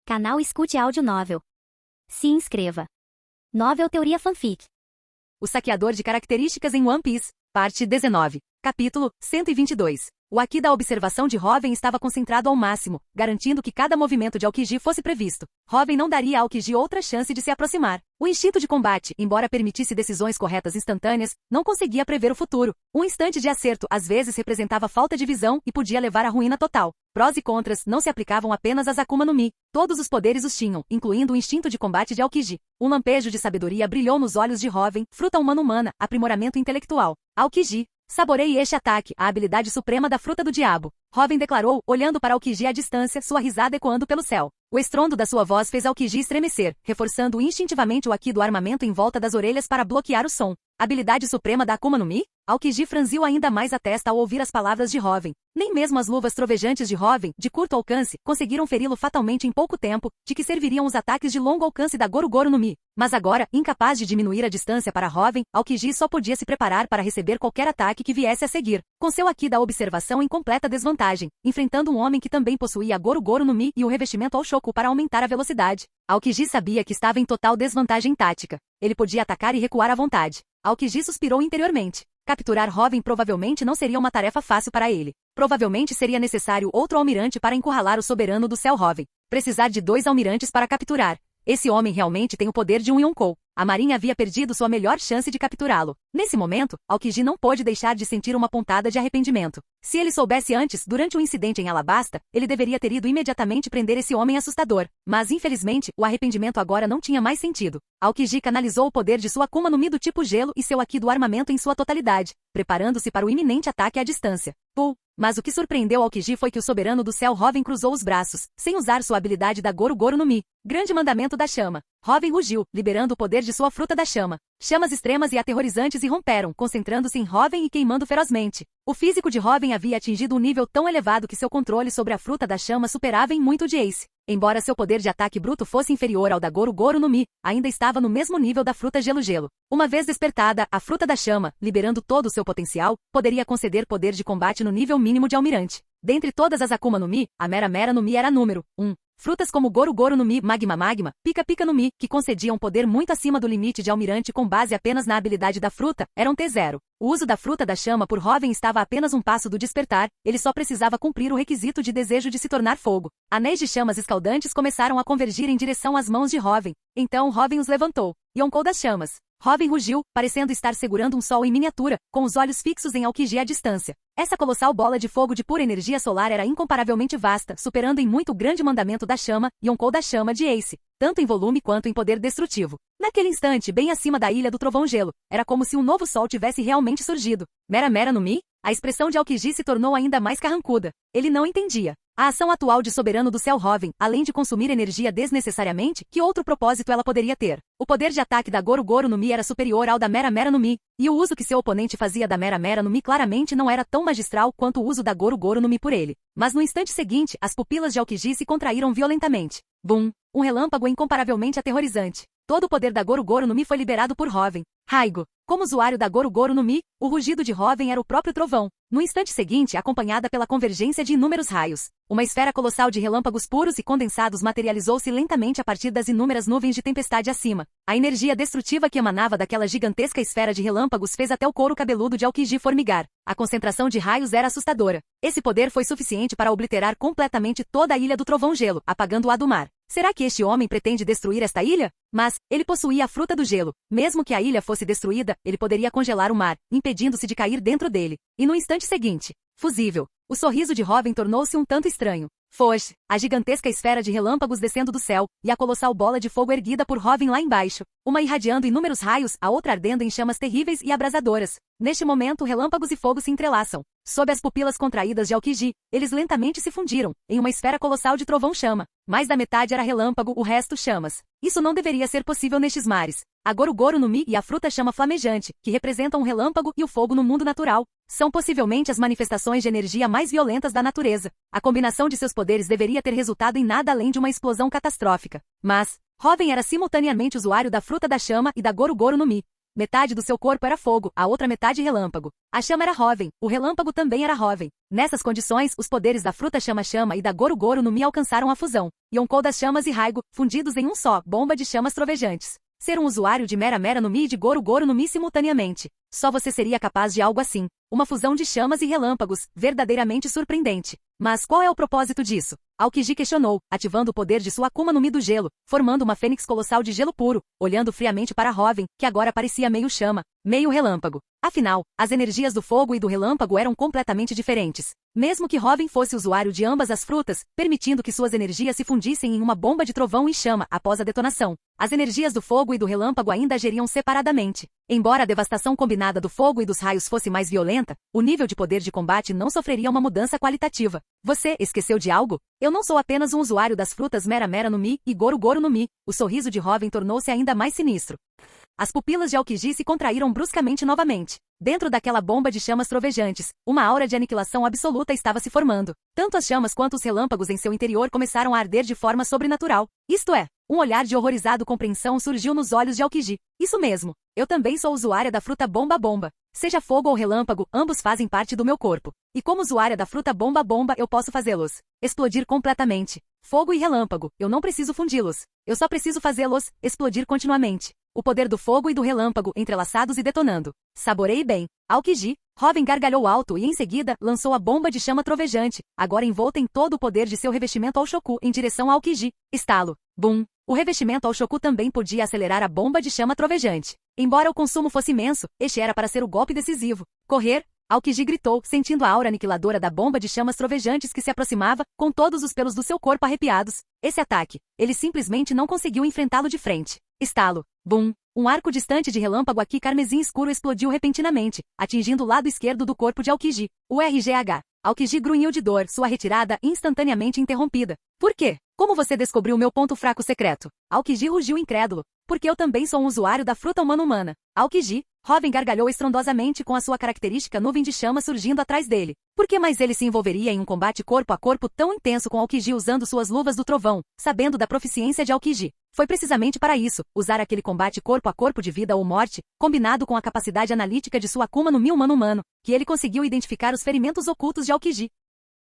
Canal Escute Áudio Novel. Se inscreva. Novel Teoria Fanfic. O saqueador de características em One Piece, parte 19. Capítulo 122. O Haki da observação de Robin estava concentrado ao máximo, garantindo que cada movimento de Aokiji fosse previsto. Robin não daria a Aokiji outra chance de se aproximar. O instinto de combate, embora permitisse decisões corretas instantâneas, não conseguia prever o futuro. Um instante de acerto às vezes representava falta de visão e podia levar à ruína total. Prós e contras não se aplicavam apenas às Akuma no Mi. Todos os poderes os tinham, incluindo o instinto de combate de Aokiji. Um lampejo de sabedoria brilhou nos olhos de Robin, fruta humana, aprimoramento intelectual. Aokiji. Saboreie este ataque, a habilidade suprema da fruta do diabo. Robin declarou, olhando para Aokiji à distância, sua risada ecoando pelo céu. O estrondo da sua voz fez Aokiji estremecer, reforçando instintivamente o Haki do armamento em volta das orelhas para bloquear o som. Habilidade suprema da Akuma no Mi? Aokiji franziu ainda mais a testa ao ouvir as palavras de Robin. Nem mesmo as luvas trovejantes de Robin, de curto alcance, conseguiram feri-lo fatalmente em pouco tempo, de que serviriam os ataques de longo alcance da Goru-Goru no Mi. Mas agora, incapaz de diminuir a distância para Robin, Aokiji só podia se preparar para receber qualquer ataque que viesse a seguir. Com seu Haki da observação em completa desvantagem, enfrentando um homem que também possuía a Goru-Goru no Mi e o revestimento ao Shoku para aumentar a velocidade. Aokiji sabia que estava em total desvantagem tática. Ele podia atacar e recuar à vontade. Aokiji suspirou interiormente. Capturar Robin provavelmente não seria uma tarefa fácil para ele. Provavelmente seria necessário outro almirante para encurralar o soberano do céu Robin. Precisar de 2 almirantes para capturar. Esse homem realmente tem o poder de um Yonkou. A marinha havia perdido sua melhor chance de capturá-lo. Nesse momento, Aokiji não pôde deixar de sentir uma pontada de arrependimento. Se ele soubesse antes, durante o incidente em Alabasta, ele deveria ter ido imediatamente prender esse homem assustador. Mas, infelizmente, o arrependimento agora não tinha mais sentido. Aokiji canalizou o poder de sua Akuma no Mi do tipo gelo e seu Haki do armamento em sua totalidade, preparando-se para o iminente ataque à distância. Mas o que surpreendeu Aokiji foi que o soberano do céu Robin cruzou os braços, sem usar sua habilidade da Goru-Goru no Mi. Grande mandamento da chama. Robin rugiu, liberando o poder de sua fruta da chama. Chamas extremas e aterrorizantes irromperam, concentrando-se em Robin e queimando ferozmente. O físico de Robin havia atingido um nível tão elevado que seu controle sobre a fruta da chama superava em muito o de Ace. Embora seu poder de ataque bruto fosse inferior ao da Goru-Goru no Mi, ainda estava no mesmo nível da fruta gelo-gelo. Uma vez despertada, a fruta da chama, liberando todo o seu potencial, poderia conceder poder de combate no nível mínimo de almirante. Dentre todas as Akuma no Mi, a Mera no Mi era número 1. Frutas como Goru-Goru no Mi, Magma, Pika no Mi, que concediam poder muito acima do limite de almirante com base apenas na habilidade da fruta, eram T0. O uso da fruta da chama por Robin estava a apenas um passo do despertar, ele só precisava cumprir o requisito de desejo de se tornar fogo. Anéis de chamas escaldantes começaram a convergir em direção às mãos de Robin. Então Robin os levantou. Yonkou das chamas. Robin rugiu, parecendo estar segurando um sol em miniatura, com os olhos fixos em Aokiji à distância. Essa colossal bola de fogo de pura energia solar era incomparavelmente vasta, superando em muito o grande mandamento da chama, Yonkou da chama de Ace, tanto em volume quanto em poder destrutivo. Naquele instante, bem acima da ilha do trovão gelo, era como se um novo sol tivesse realmente surgido. Mera no Mi? A expressão de Aokiji se tornou ainda mais carrancuda. Ele não entendia. A ação atual de soberano do céu Robin, além de consumir energia desnecessariamente, que outro propósito ela poderia ter? O poder de ataque da Goru-Goru no Mi era superior ao da Mera no Mi, e o uso que seu oponente fazia da Mera no Mi claramente não era tão magistral quanto o uso da Goru-Goru no Mi por ele. Mas no instante seguinte, as pupilas de Aokiji se contraíram violentamente. Bum! Um relâmpago incomparavelmente aterrorizante. Todo o poder da Goru-Goru no Mi foi liberado por Robin. Raigo. Como usuário da Goru-Goru no Mi, o rugido de Robin era o próprio trovão. No instante seguinte, acompanhada pela convergência de inúmeros raios. Uma esfera colossal de relâmpagos puros e condensados materializou-se lentamente a partir das inúmeras nuvens de tempestade acima. A energia destrutiva que emanava daquela gigantesca esfera de relâmpagos fez até o couro cabeludo de Aokiji formigar. A concentração de raios era assustadora. Esse poder foi suficiente para obliterar completamente toda a ilha do trovão gelo, apagando-a do mar. Será que este homem pretende destruir esta ilha? Mas, ele possuía a fruta do gelo. Mesmo que a ilha fosse destruída, ele poderia congelar o mar, impedindo-se de cair dentro dele. E no instante seguinte, fusível. O sorriso de Robin tornou-se um tanto estranho. Foge, a gigantesca esfera de relâmpagos descendo do céu, e a colossal bola de fogo erguida por Robin lá embaixo. Uma irradiando inúmeros raios, a outra ardendo em chamas terríveis e abrasadoras. Neste momento, relâmpagos e fogo se entrelaçam. Sob as pupilas contraídas de Aokiji, eles lentamente se fundiram, em uma esfera colossal de trovão-chama. Mais da metade era relâmpago, o resto chamas. Isso não deveria ser possível nestes mares. A Goru-Goru no Mi e a fruta-chama flamejante, que representam o relâmpago e o fogo no mundo natural, são possivelmente as manifestações de energia mais violentas da natureza. A combinação de seus poderes deveria ter resultado em nada além de uma explosão catastrófica. Mas, Robin era simultaneamente usuário da fruta da chama e da Goru-Goru no Mi. Metade do seu corpo era fogo, a outra metade relâmpago. A chama era Hoven, o relâmpago também era Hoven. Nessas condições, os poderes da fruta chama-chama e da Goru-Goru no Mi alcançaram a fusão. Yonkou das chamas e Raigo, fundidos em um só, bomba de chamas trovejantes. Ser um usuário de Mera no Mi e de Goru-Goru no Mi simultaneamente. Só você seria capaz de algo assim. Uma fusão de chamas e relâmpagos, verdadeiramente surpreendente. Mas qual é o propósito disso? Aokiji questionou, ativando o poder de sua Akuma no Mi do gelo, formando uma fênix colossal de gelo puro, olhando friamente para Hoven, que agora parecia meio chama, meio relâmpago. Afinal, as energias do fogo e do relâmpago eram completamente diferentes. Mesmo que Hoven fosse usuário de ambas as frutas, permitindo que suas energias se fundissem em uma bomba de trovão e chama após a detonação, as energias do fogo e do relâmpago ainda agiriam separadamente. Embora a devastação combinada do fogo e dos raios fosse mais violenta, o nível de poder de combate não sofreria uma mudança qualitativa. Você esqueceu de algo? Eu não sou apenas um usuário das frutas Mera no Mi e Goru-Goru no Mi. O sorriso de Hoven tornou-se ainda mais sinistro. As pupilas de Aokiji se contraíram bruscamente novamente. Dentro daquela bomba de chamas trovejantes, uma aura de aniquilação absoluta estava se formando. Tanto as chamas quanto os relâmpagos em seu interior começaram a arder de forma sobrenatural. Isto é, um olhar de horrorizado compreensão surgiu nos olhos de Aokiji. Isso mesmo, eu também sou usuária da fruta bomba-bomba. Seja fogo ou relâmpago, ambos fazem parte do meu corpo. E como usuária da fruta bomba-bomba, eu posso fazê-los explodir completamente. Fogo e relâmpago, eu não preciso fundi-los. Eu só preciso fazê-los explodir continuamente. O poder do fogo e do relâmpago entrelaçados e detonando. Saboreie bem. Aokiji, Hoven gargalhou alto e em seguida lançou a bomba de chama trovejante, agora envolta em todo o poder de seu revestimento ao Shoku em direção a Aokiji. Estalo. Bum. O revestimento ao Shoku também podia acelerar a bomba de chama trovejante. Embora o consumo fosse imenso, este era para ser o golpe decisivo. Correr! Aokiji gritou, sentindo a aura aniquiladora da bomba de chamas trovejantes que se aproximava, com todos os pelos do seu corpo arrepiados. Esse ataque, ele simplesmente não conseguiu enfrentá-lo de frente. Estalo. Bum. Um arco distante de relâmpago aqui carmesim escuro explodiu repentinamente, atingindo o lado esquerdo do corpo de Aokiji. O RGH. Aokiji grunhiu de dor, sua retirada instantaneamente interrompida. Por quê? Como você descobriu meu ponto fraco secreto? Aokiji rugiu incrédulo. Porque eu também sou um usuário da fruta humana. Aokiji, Hoven gargalhou estrondosamente com a sua característica nuvem de chama surgindo atrás dele. Por que mais ele se envolveria em um combate corpo a corpo tão intenso com Aokiji usando suas luvas do trovão, sabendo da proficiência de Aokiji? Foi precisamente para isso, usar aquele combate corpo a corpo de vida ou morte, combinado com a capacidade analítica de sua Akuma no Mi humano, que ele conseguiu identificar os ferimentos ocultos de Aokiji.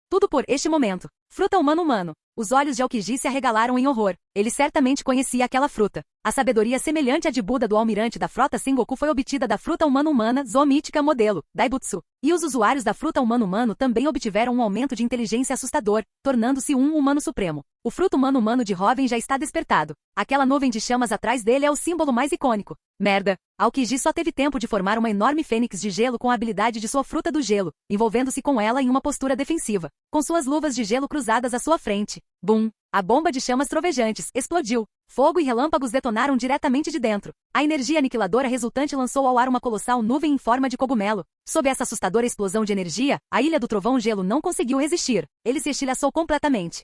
Tudo por este momento. Fruta humano. Os olhos de Aokiji se arregalaram em horror. Ele certamente conhecia aquela fruta. A sabedoria semelhante à de Buda do almirante da frota Sengoku foi obtida da fruta humana zoomítica modelo, Daibutsu. E os usuários da fruta humano também obtiveram um aumento de inteligência assustador, tornando-se um humano supremo. O fruto humano de Hoven já está despertado. Aquela nuvem de chamas atrás dele é o símbolo mais icônico. Merda! Aokiji só teve tempo de formar uma enorme fênix de gelo com a habilidade de sua fruta do gelo, envolvendo-se com ela em uma postura defensiva, com suas luvas de gelo cruzadas à sua frente. Bum! A bomba de chamas trovejantes explodiu. Fogo e relâmpagos detonaram diretamente de dentro. A energia aniquiladora resultante lançou ao ar uma colossal nuvem em forma de cogumelo. Sob essa assustadora explosão de energia, a Ilha do Trovão Gelo não conseguiu resistir. Ele se estilhaçou completamente.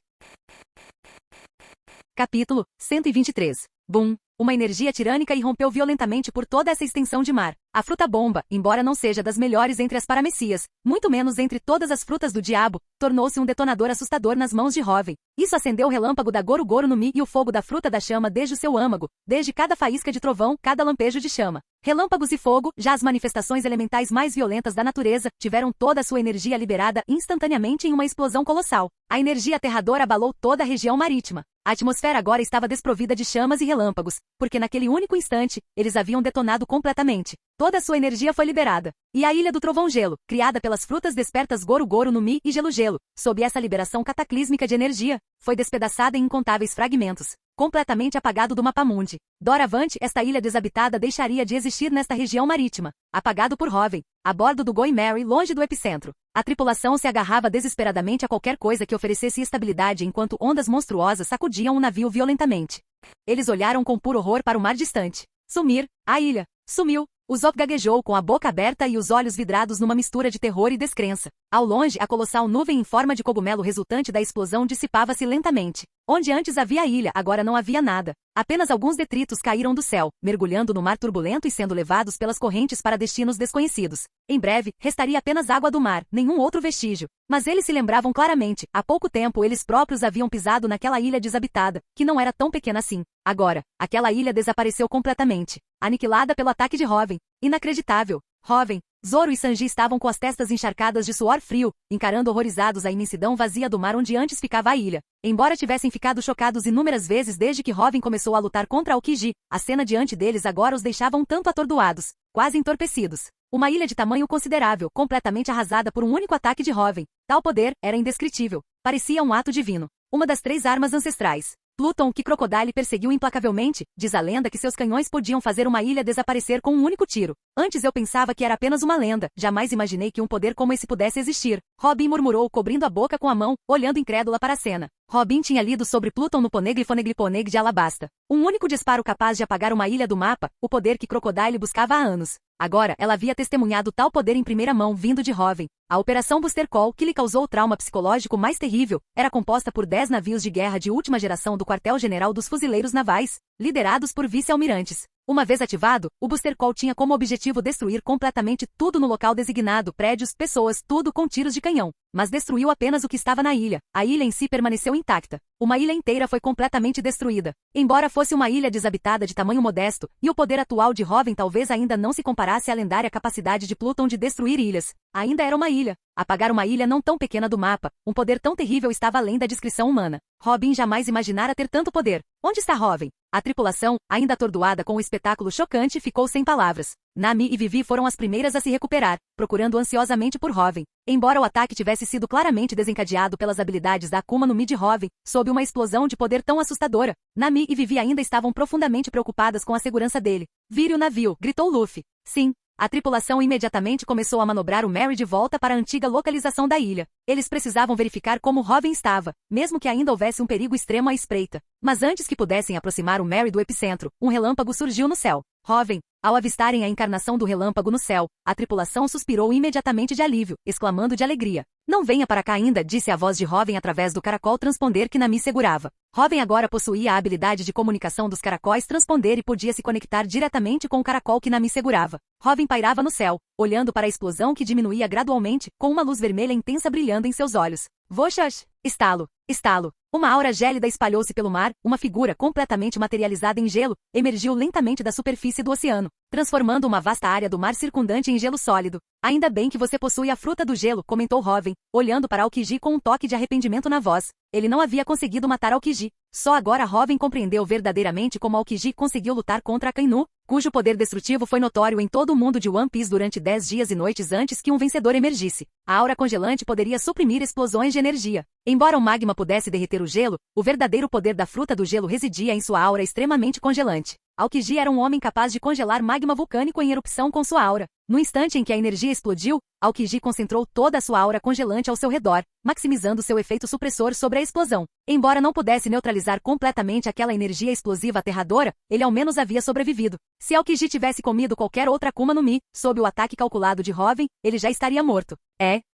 Capítulo 123. Bum! Uma energia tirânica irrompeu violentamente por toda essa extensão de mar. A fruta bomba, embora não seja das melhores entre as paramecias, muito menos entre todas as frutas do diabo, tornou-se um detonador assustador nas mãos de Hoven. Isso acendeu o relâmpago da Goru-Goru no Mi e o fogo da fruta da chama desde o seu âmago, desde cada faísca de trovão, cada lampejo de chama. Relâmpagos e fogo, já as manifestações elementais mais violentas da natureza, tiveram toda a sua energia liberada instantaneamente em uma explosão colossal. A energia aterradora abalou toda a região marítima. A atmosfera agora estava desprovida de chamas e relâmpagos, porque naquele único instante, eles haviam detonado completamente. Toda a sua energia foi liberada. E a Ilha do Trovão Gelo, criada pelas frutas despertas Goru-Goru no Mi e Gelo-Gelo, sob essa liberação cataclísmica de energia, foi despedaçada em incontáveis fragmentos, completamente apagado do mapamundi. Doravante, esta ilha desabitada deixaria de existir nesta região marítima, apagado por Hoven, a bordo do Going Merry longe do epicentro. A tripulação se agarrava desesperadamente a qualquer coisa que oferecesse estabilidade enquanto ondas monstruosas sacudiam o navio violentamente. Eles olharam com puro horror para o mar distante. Sumir, a ilha, sumiu. O Zop gaguejou com a boca aberta e os olhos vidrados numa mistura de terror e descrença. Ao longe, a colossal nuvem em forma de cogumelo resultante da explosão dissipava-se lentamente. Onde antes havia ilha, agora não havia nada. Apenas alguns detritos caíram do céu, mergulhando no mar turbulento e sendo levados pelas correntes para destinos desconhecidos. Em breve, restaria apenas água do mar, nenhum outro vestígio. Mas eles se lembravam claramente, há pouco tempo eles próprios haviam pisado naquela ilha desabitada, que não era tão pequena assim. Agora, aquela ilha desapareceu completamente, aniquilada pelo ataque de Hoven. Inacreditável. Hoven, Zoro e Sanji estavam com as testas encharcadas de suor frio, encarando horrorizados a imensidão vazia do mar onde antes ficava a ilha. Embora tivessem ficado chocados inúmeras vezes desde que Hoven começou a lutar contra Aokiji, a cena diante deles agora os deixava um tanto atordoados, quase entorpecidos. Uma ilha de tamanho considerável, completamente arrasada por um único ataque de Hoven. Tal poder era indescritível. Parecia um ato divino. Uma das 3 armas ancestrais. Pluton, que Crocodile perseguiu implacavelmente, diz a lenda que seus canhões podiam fazer uma ilha desaparecer com um único tiro. Antes eu pensava que era apenas uma lenda, jamais imaginei que um poder como esse pudesse existir. Robin murmurou, cobrindo a boca com a mão, olhando incrédula para a cena. Robin tinha lido sobre Pluton no Poneglyphoneglyphoneg de Alabasta. Um único disparo capaz de apagar uma ilha do mapa, o poder que Crocodile buscava há anos. Agora, ela havia testemunhado tal poder em primeira mão vindo de Hoven. A Operação Booster Call, que lhe causou o trauma psicológico mais terrível, era composta por 10 navios de guerra de última geração do Quartel-General dos Fuzileiros Navais, liderados por vice-almirantes. Uma vez ativado, o Booster Call tinha como objetivo destruir completamente tudo no local designado, prédios, pessoas, tudo com tiros de canhão. Mas destruiu apenas o que estava na ilha. A ilha em si permaneceu intacta. Uma ilha inteira foi completamente destruída. Embora fosse uma ilha desabitada de tamanho modesto, e o poder atual de Hoven talvez ainda não se comparasse à lendária capacidade de Pluton de destruir ilhas. Ainda era uma ilha. Apagar uma ilha não tão pequena do mapa, um poder tão terrível estava além da descrição humana. Robin jamais imaginara ter tanto poder. Onde está Hoven? A tripulação, ainda atordoada com o espetáculo chocante, ficou sem palavras. Nami e Vivi foram as primeiras a se recuperar, procurando ansiosamente por Hoven. Embora o ataque tivesse sido claramente desencadeado pelas habilidades da Akuma no Mi de Hoven, sob uma explosão de poder tão assustadora, Nami e Vivi ainda estavam profundamente preocupadas com a segurança dele. Vire o navio, gritou Luffy. Sim. A tripulação imediatamente começou a manobrar o Merry de volta para a antiga localização da ilha. Eles precisavam verificar como Hoven estava, mesmo que ainda houvesse um perigo extremo à espreita. Mas antes que pudessem aproximar o Merry do epicentro, um relâmpago surgiu no céu. Hoven, ao avistarem a encarnação do relâmpago no céu, a tripulação suspirou imediatamente de alívio, exclamando de alegria. Não venha para cá ainda, disse a voz de Hoven através do caracol transponder que Nami segurava. Hoven agora possuía a habilidade de comunicação dos caracóis transponder e podia se conectar diretamente com o caracol que Nami segurava. Hoven pairava no céu, olhando para a explosão que diminuía gradualmente, com uma luz vermelha intensa brilhando em seus olhos. Voxax! Estalo! Estalo! Uma aura gélida espalhou-se pelo mar, uma figura completamente materializada em gelo, emergiu lentamente da superfície do oceano, transformando uma vasta área do mar circundante em gelo sólido. Ainda bem que você possui a fruta do gelo, comentou Hoven, olhando para Aokiji com um toque de arrependimento na voz. Ele não havia conseguido matar Aokiji. Só agora Hoven compreendeu verdadeiramente como Aokiji conseguiu lutar contra Akainu, cujo poder destrutivo foi notório em todo o mundo de One Piece durante 10 dias e noites antes que um vencedor emergisse. A aura congelante poderia suprimir explosões de energia. Embora o magma pudesse derreter o gelo, o verdadeiro poder da fruta do gelo residia em sua aura extremamente congelante. Aokiji era um homem capaz de congelar magma vulcânico em erupção com sua aura. No instante em que a energia explodiu, Aokiji concentrou toda a sua aura congelante ao seu redor, maximizando seu efeito supressor sobre a explosão. Embora não pudesse neutralizar completamente aquela energia explosiva aterradora, ele ao menos havia sobrevivido. Se Aokiji tivesse comido qualquer outra Akuma no Mi, sob o ataque calculado de Hoven, ele já estaria morto.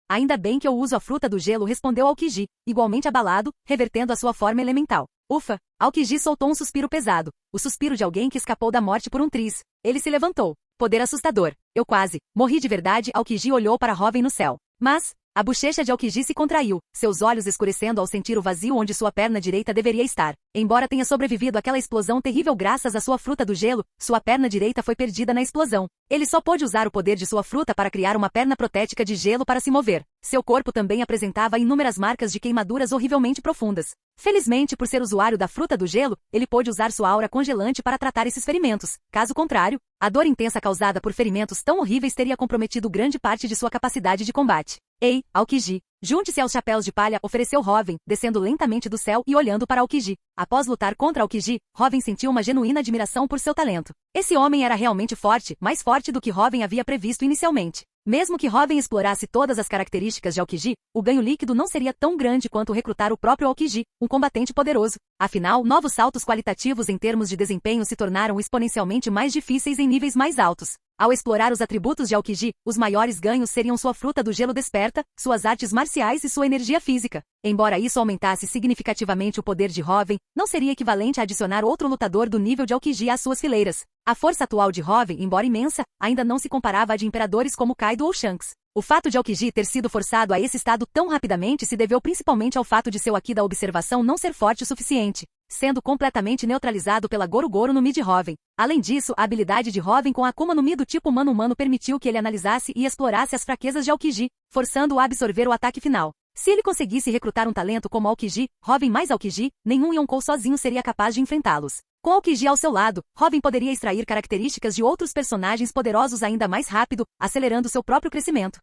Ainda bem que eu uso a fruta do gelo, respondeu Aokiji, igualmente abalado, revertendo a sua forma elemental. Ufa! Aokiji soltou um suspiro pesado, o suspiro de alguém que escapou da morte por um triz. Ele se levantou. Poder assustador. Eu quase morri de verdade. Aokiji olhou para Hoven no céu. Mas a bochecha de Aokiji se contraiu, seus olhos escurecendo ao sentir o vazio onde sua perna direita deveria estar. Embora tenha sobrevivido àquela explosão terrível graças à sua fruta do gelo, sua perna direita foi perdida na explosão. Ele só pôde usar o poder de sua fruta para criar uma perna protética de gelo para se mover. Seu corpo também apresentava inúmeras marcas de queimaduras horrivelmente profundas. Felizmente, por ser usuário da fruta do gelo, ele pôde usar sua aura congelante para tratar esses ferimentos. Caso contrário, a dor intensa causada por ferimentos tão horríveis teria comprometido grande parte de sua capacidade de combate. Ei, Aokiji, junte-se aos chapéus de palha, ofereceu Hoven, descendo lentamente do céu e olhando para Aokiji. Após lutar contra Aokiji, Hoven sentiu uma genuína admiração por seu talento. Esse homem era realmente forte, mais forte do que Hoven havia previsto inicialmente. Mesmo que Hoven explorasse todas as características de Aokiji, o ganho líquido não seria tão grande quanto recrutar o próprio Aokiji, um combatente poderoso. Afinal, novos saltos qualitativos em termos de desempenho se tornaram exponencialmente mais difíceis em níveis mais altos. Ao explorar os atributos de Aokiji, os maiores ganhos seriam sua fruta do gelo desperta, suas artes marciais e sua energia física. Embora isso aumentasse significativamente o poder de Hoven, não seria equivalente a adicionar outro lutador do nível de Aokiji às suas fileiras. A força atual de Hoven, embora imensa, ainda não se comparava à de imperadores como Kaido ou Shanks. O fato de Aokiji ter sido forçado a esse estado tão rapidamente se deveu principalmente ao fato de seu Haki da observação não ser forte o suficiente, sendo completamente neutralizado pela Gorogoro no Mi de Hoven. Além disso, a habilidade de Hoven com a Akuma no Mi do tipo humano-humano permitiu que ele analisasse e explorasse as fraquezas de Aokiji, forçando-o a absorver o ataque final. Se ele conseguisse recrutar um talento como Aokiji, Hoven mais Aokiji, nenhum Yonkou sozinho seria capaz de enfrentá-los. Com Aokiji ao seu lado, Hoven poderia extrair características de outros personagens poderosos ainda mais rápido, acelerando seu próprio crescimento.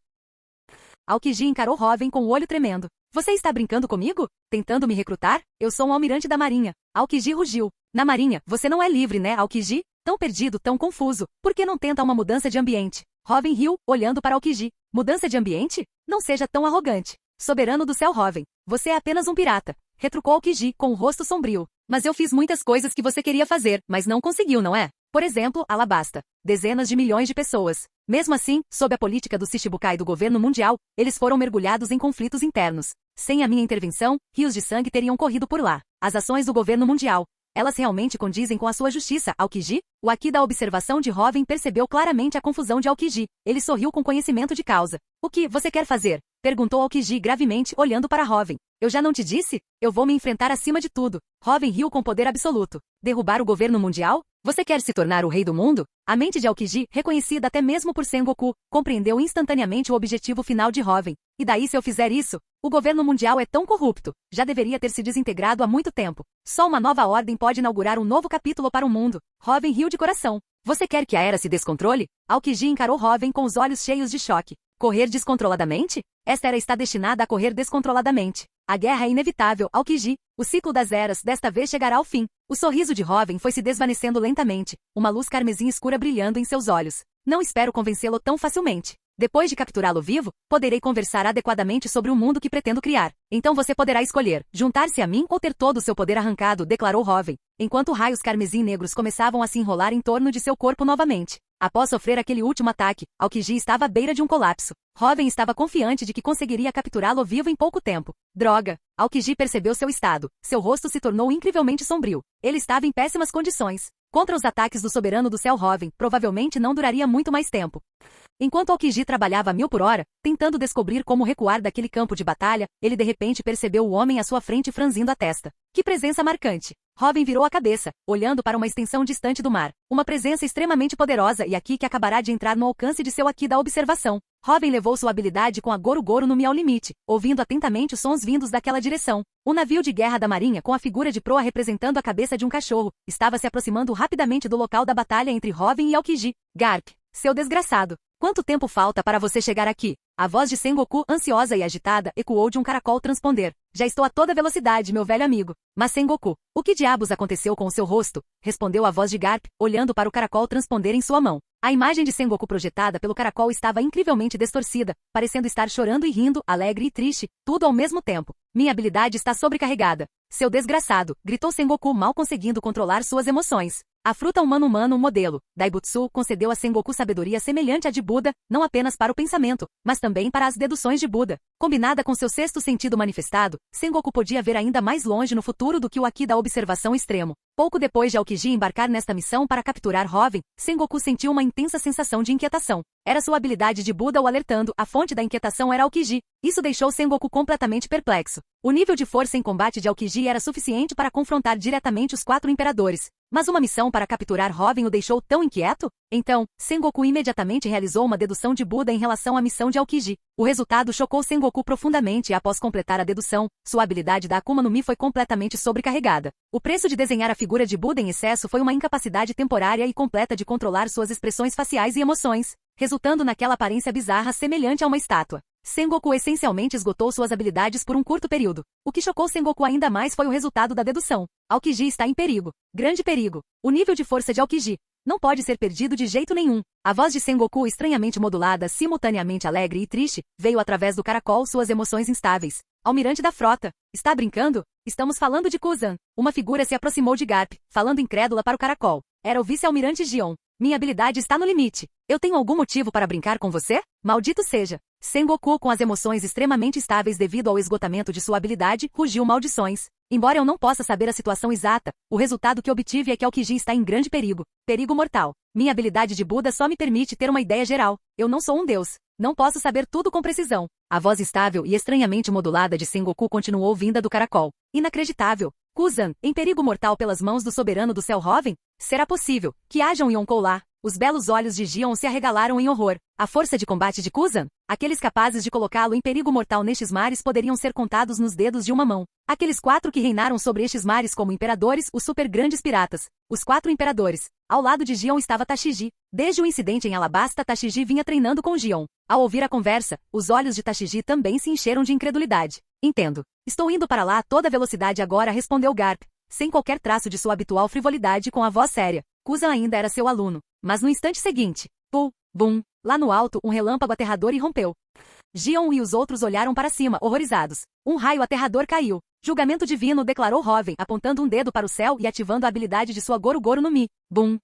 Aokiji encarou Hoven com o olho tremendo. Você está brincando comigo? Tentando me recrutar? Eu sou um almirante da marinha. Aokiji rugiu. Na marinha, você não é livre, né, Aokiji? Tão perdido, tão confuso. Por que não tenta uma mudança de ambiente? Hoven riu, olhando para Aokiji. Mudança de ambiente? Não seja tão arrogante. Soberano do céu Hoven. Você é apenas um pirata. Retrucou Aokiji, com o rosto sombrio. Mas eu fiz muitas coisas que você queria fazer, mas não conseguiu, não é? Por exemplo, Alabasta. Dezenas de milhões de pessoas. Mesmo assim, sob a política do Shichibukai do governo mundial, eles foram mergulhados em conflitos internos. Sem a minha intervenção, rios de sangue teriam corrido por lá. As ações do governo mundial, elas realmente condizem com a sua justiça, Aokiji? O Haki da observação de Hoven percebeu claramente a confusão de Aokiji. Ele sorriu com conhecimento de causa. O que você quer fazer? Perguntou Aokiji gravemente, olhando para Hoven. Eu já não te disse? Eu vou me enfrentar acima de tudo. Hoven riu com poder absoluto. Derrubar o governo mundial? Você quer se tornar o rei do mundo? A mente de Aokiji, reconhecida até mesmo por Sengoku, compreendeu instantaneamente o objetivo final de Hoven. E daí se eu fizer isso? O governo mundial é tão corrupto. Já deveria ter se desintegrado há muito tempo. Só uma nova ordem pode inaugurar um novo capítulo para o mundo. Hoven riu de coração. Você quer que a era se descontrole? Aokiji encarou Hoven com os olhos cheios de choque. Correr descontroladamente? Esta era está destinada a correr descontroladamente. A guerra é inevitável, Aokiji. O ciclo das eras desta vez chegará ao fim. O sorriso de Hoven foi se desvanecendo lentamente, uma luz carmesim escura brilhando em seus olhos. Não espero convencê-lo tão facilmente. Depois de capturá-lo vivo, poderei conversar adequadamente sobre o mundo que pretendo criar. Então você poderá escolher, juntar-se a mim ou ter todo o seu poder arrancado, declarou Hoven, enquanto raios carmesim negros começavam a se enrolar em torno de seu corpo novamente. Após sofrer aquele último ataque, Aokiji estava à beira de um colapso. Hoven estava confiante de que conseguiria capturá-lo vivo em pouco tempo. Droga! Aokiji percebeu seu estado. Seu rosto se tornou incrivelmente sombrio. Ele estava em péssimas condições. Contra os ataques do soberano do céu Hoven, provavelmente não duraria muito mais tempo. Enquanto Aokiji trabalhava a 1000 por hora, tentando descobrir como recuar daquele campo de batalha, ele de repente percebeu o homem à sua frente franzindo a testa. Que presença marcante! Hoven virou a cabeça, olhando para uma extensão distante do mar. Uma presença extremamente poderosa e aqui que acabará de entrar no alcance de seu Haki da observação. Hoven levou sua habilidade com a Gorogoro no Mi ao limite, ouvindo atentamente os sons vindos daquela direção. O navio de guerra da marinha com a figura de proa representando a cabeça de um cachorro, estava se aproximando rapidamente do local da batalha entre Hoven e Aokiji. Garp, seu desgraçado! Quanto tempo falta para você chegar aqui? A voz de Sengoku, ansiosa e agitada, ecoou de um caracol transponder. Já estou a toda velocidade, meu velho amigo. Mas Sengoku, o que diabos aconteceu com o seu rosto? Respondeu a voz de Garp, olhando para o caracol transponder em sua mão. A imagem de Sengoku projetada pelo caracol estava incrivelmente distorcida, parecendo estar chorando e rindo, alegre e triste, tudo ao mesmo tempo. Minha habilidade está sobrecarregada. Seu desgraçado, gritou Sengoku mal conseguindo controlar suas emoções. A fruta humano-humano modelo, Daibutsu, concedeu a Sengoku sabedoria semelhante à de Buda, não apenas para o pensamento, mas também para as deduções de Buda. Combinada com seu sexto sentido manifestado, Sengoku podia ver ainda mais longe no futuro do que o Haki da observação extremo. Pouco depois de Aokiji embarcar nesta missão para capturar Hoven, Sengoku sentiu uma intensa sensação de inquietação. Era sua habilidade de Buda o alertando, a fonte da inquietação era Aokiji. Isso deixou Sengoku completamente perplexo. O nível de força em combate de Aokiji era suficiente para confrontar diretamente os 4 imperadores. Mas uma missão para capturar Hoven o deixou tão inquieto? Então, Sengoku imediatamente realizou uma dedução de Buda em relação à missão de Aokiji. O resultado chocou Sengoku profundamente e após completar a dedução, sua habilidade da Akuma no Mi foi completamente sobrecarregada. O preço de desenhar a figura de Buda em excesso foi uma incapacidade temporária e completa de controlar suas expressões faciais e emoções, resultando naquela aparência bizarra semelhante a uma estátua. Sengoku essencialmente esgotou suas habilidades por um curto período. O que chocou Sengoku ainda mais foi o resultado da dedução. Aokiji está em perigo. Grande perigo. O nível de força de Aokiji não pode ser perdido de jeito nenhum. A voz de Sengoku, estranhamente modulada, simultaneamente alegre e triste, veio através do caracol suas emoções instáveis. Almirante da frota, está brincando? Estamos falando de Kuzan. Uma figura se aproximou de Garp, falando incrédula para o caracol. Era o vice-almirante Gion. Minha habilidade está no limite. Eu tenho algum motivo para brincar com você? Maldito seja. Sengoku, com as emoções extremamente estáveis devido ao esgotamento de sua habilidade, rugiu maldições. Embora eu não possa saber a situação exata, o resultado que obtive é que Aokiji está em grande perigo. Perigo mortal. Minha habilidade de Buda só me permite ter uma ideia geral. Eu não sou um deus. Não posso saber tudo com precisão. A voz estável e estranhamente modulada de Sengoku continuou vinda do caracol. Inacreditável. Kuzan, em perigo mortal pelas mãos do soberano do céu Hoven? Será possível que haja um Yonkou lá? Os belos olhos de Gion se arregalaram em horror. A força de combate de Kuzan? Aqueles capazes de colocá-lo em perigo mortal nestes mares poderiam ser contados nos dedos de uma mão. Aqueles 4 que reinaram sobre estes mares como imperadores, os super grandes piratas. Os 4 imperadores. Ao lado de Gion estava Tashiji. Desde o incidente em Alabasta, Tashiji vinha treinando com Gion. Ao ouvir a conversa, os olhos de Tashiji também se encheram de incredulidade. Entendo. Estou indo para lá a toda velocidade agora, respondeu Garp, sem qualquer traço de sua habitual frivolidade, com a voz séria. Kuzan ainda era seu aluno. Mas no instante seguinte, bum, lá no alto, um relâmpago aterrador irrompeu. Gion e os outros olharam para cima, horrorizados. Um raio aterrador caiu. Julgamento divino, declarou Hoven, apontando um dedo para o céu e ativando a habilidade de sua Goru-Goru no Mi. Bum.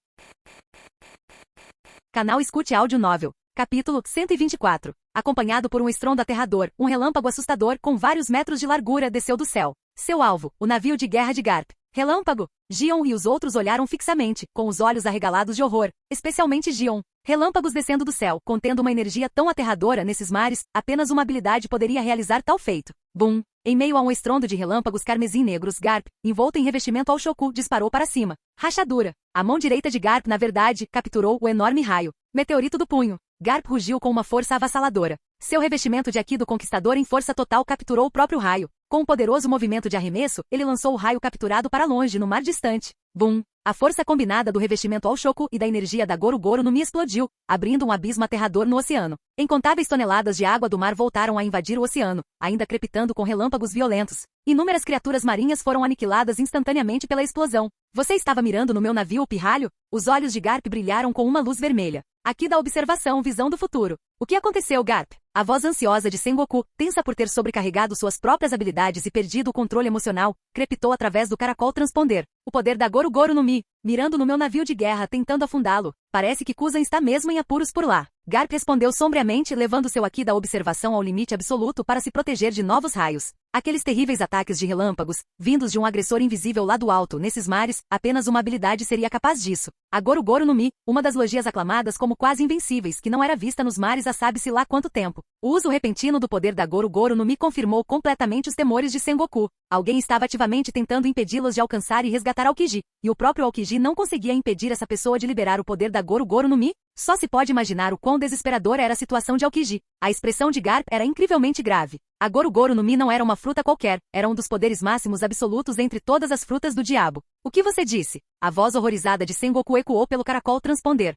Canal Escute Áudio Novel. Capítulo 124. Acompanhado por um estrondo aterrador, um relâmpago assustador com vários metros de largura desceu do céu. Seu alvo, o navio de guerra de Garp. Relâmpago! Gion e os outros olharam fixamente, com os olhos arregalados de horror, especialmente Gion. Relâmpagos descendo do céu, contendo uma energia tão aterradora nesses mares, apenas uma habilidade poderia realizar tal feito. Bum! Em meio a um estrondo de relâmpagos carmesim negros, Garp, envolto em revestimento ao Shoku, disparou para cima. Rachadura! A mão direita de Garp, na verdade, capturou o enorme raio. Meteorito do punho. Garp rugiu com uma força avassaladora. Seu revestimento de Aki do Conquistador em força total capturou o próprio raio. Com um poderoso movimento de arremesso, ele lançou o raio capturado para longe no mar distante. Bum! A força combinada do revestimento ao Shoku e da energia da Goru-Goru no Mi explodiu, abrindo um abismo aterrador no oceano. Incontáveis toneladas de água do mar voltaram a invadir o oceano, ainda crepitando com relâmpagos violentos. Inúmeras criaturas marinhas foram aniquiladas instantaneamente pela explosão. Você estava mirando no meu navio, pirralho? Os olhos de Garp brilharam com uma luz vermelha. Aqui da observação, visão do futuro. O que aconteceu, Garp? A voz ansiosa de Sengoku, tensa por ter sobrecarregado suas próprias habilidades e perdido o controle emocional, crepitou através do caracol transponder. O poder da Goru-Goru no Mi, mirando no meu navio de guerra, tentando afundá-lo. Parece que Kuzan está mesmo em apuros por lá. Garp respondeu sombriamente, levando seu Aki da observação ao limite absoluto para se proteger de novos raios. Aqueles terríveis ataques de relâmpagos, vindos de um agressor invisível lá do alto, nesses mares, apenas uma habilidade seria capaz disso. A Goru-Goru no Mi, uma das logias aclamadas como quase invencíveis, que não era vista nos mares há sabe-se lá quanto tempo. O uso repentino do poder da Goru-Goru no Mi confirmou completamente os temores de Sengoku. Alguém estava ativamente tentando impedi-los de alcançar e resgatar Aokiji, e o próprio Aokiji não conseguia impedir essa pessoa de liberar o poder da Goru-Goru no Mi? Só se pode imaginar o quão desesperadora era a situação de Aokiji. A expressão de Garp era incrivelmente grave. A Goru-Goru no Mi não era uma fruta qualquer, era um dos poderes máximos absolutos entre todas as frutas do diabo. O que você disse? A voz horrorizada de Sengoku ecoou pelo caracol transponder.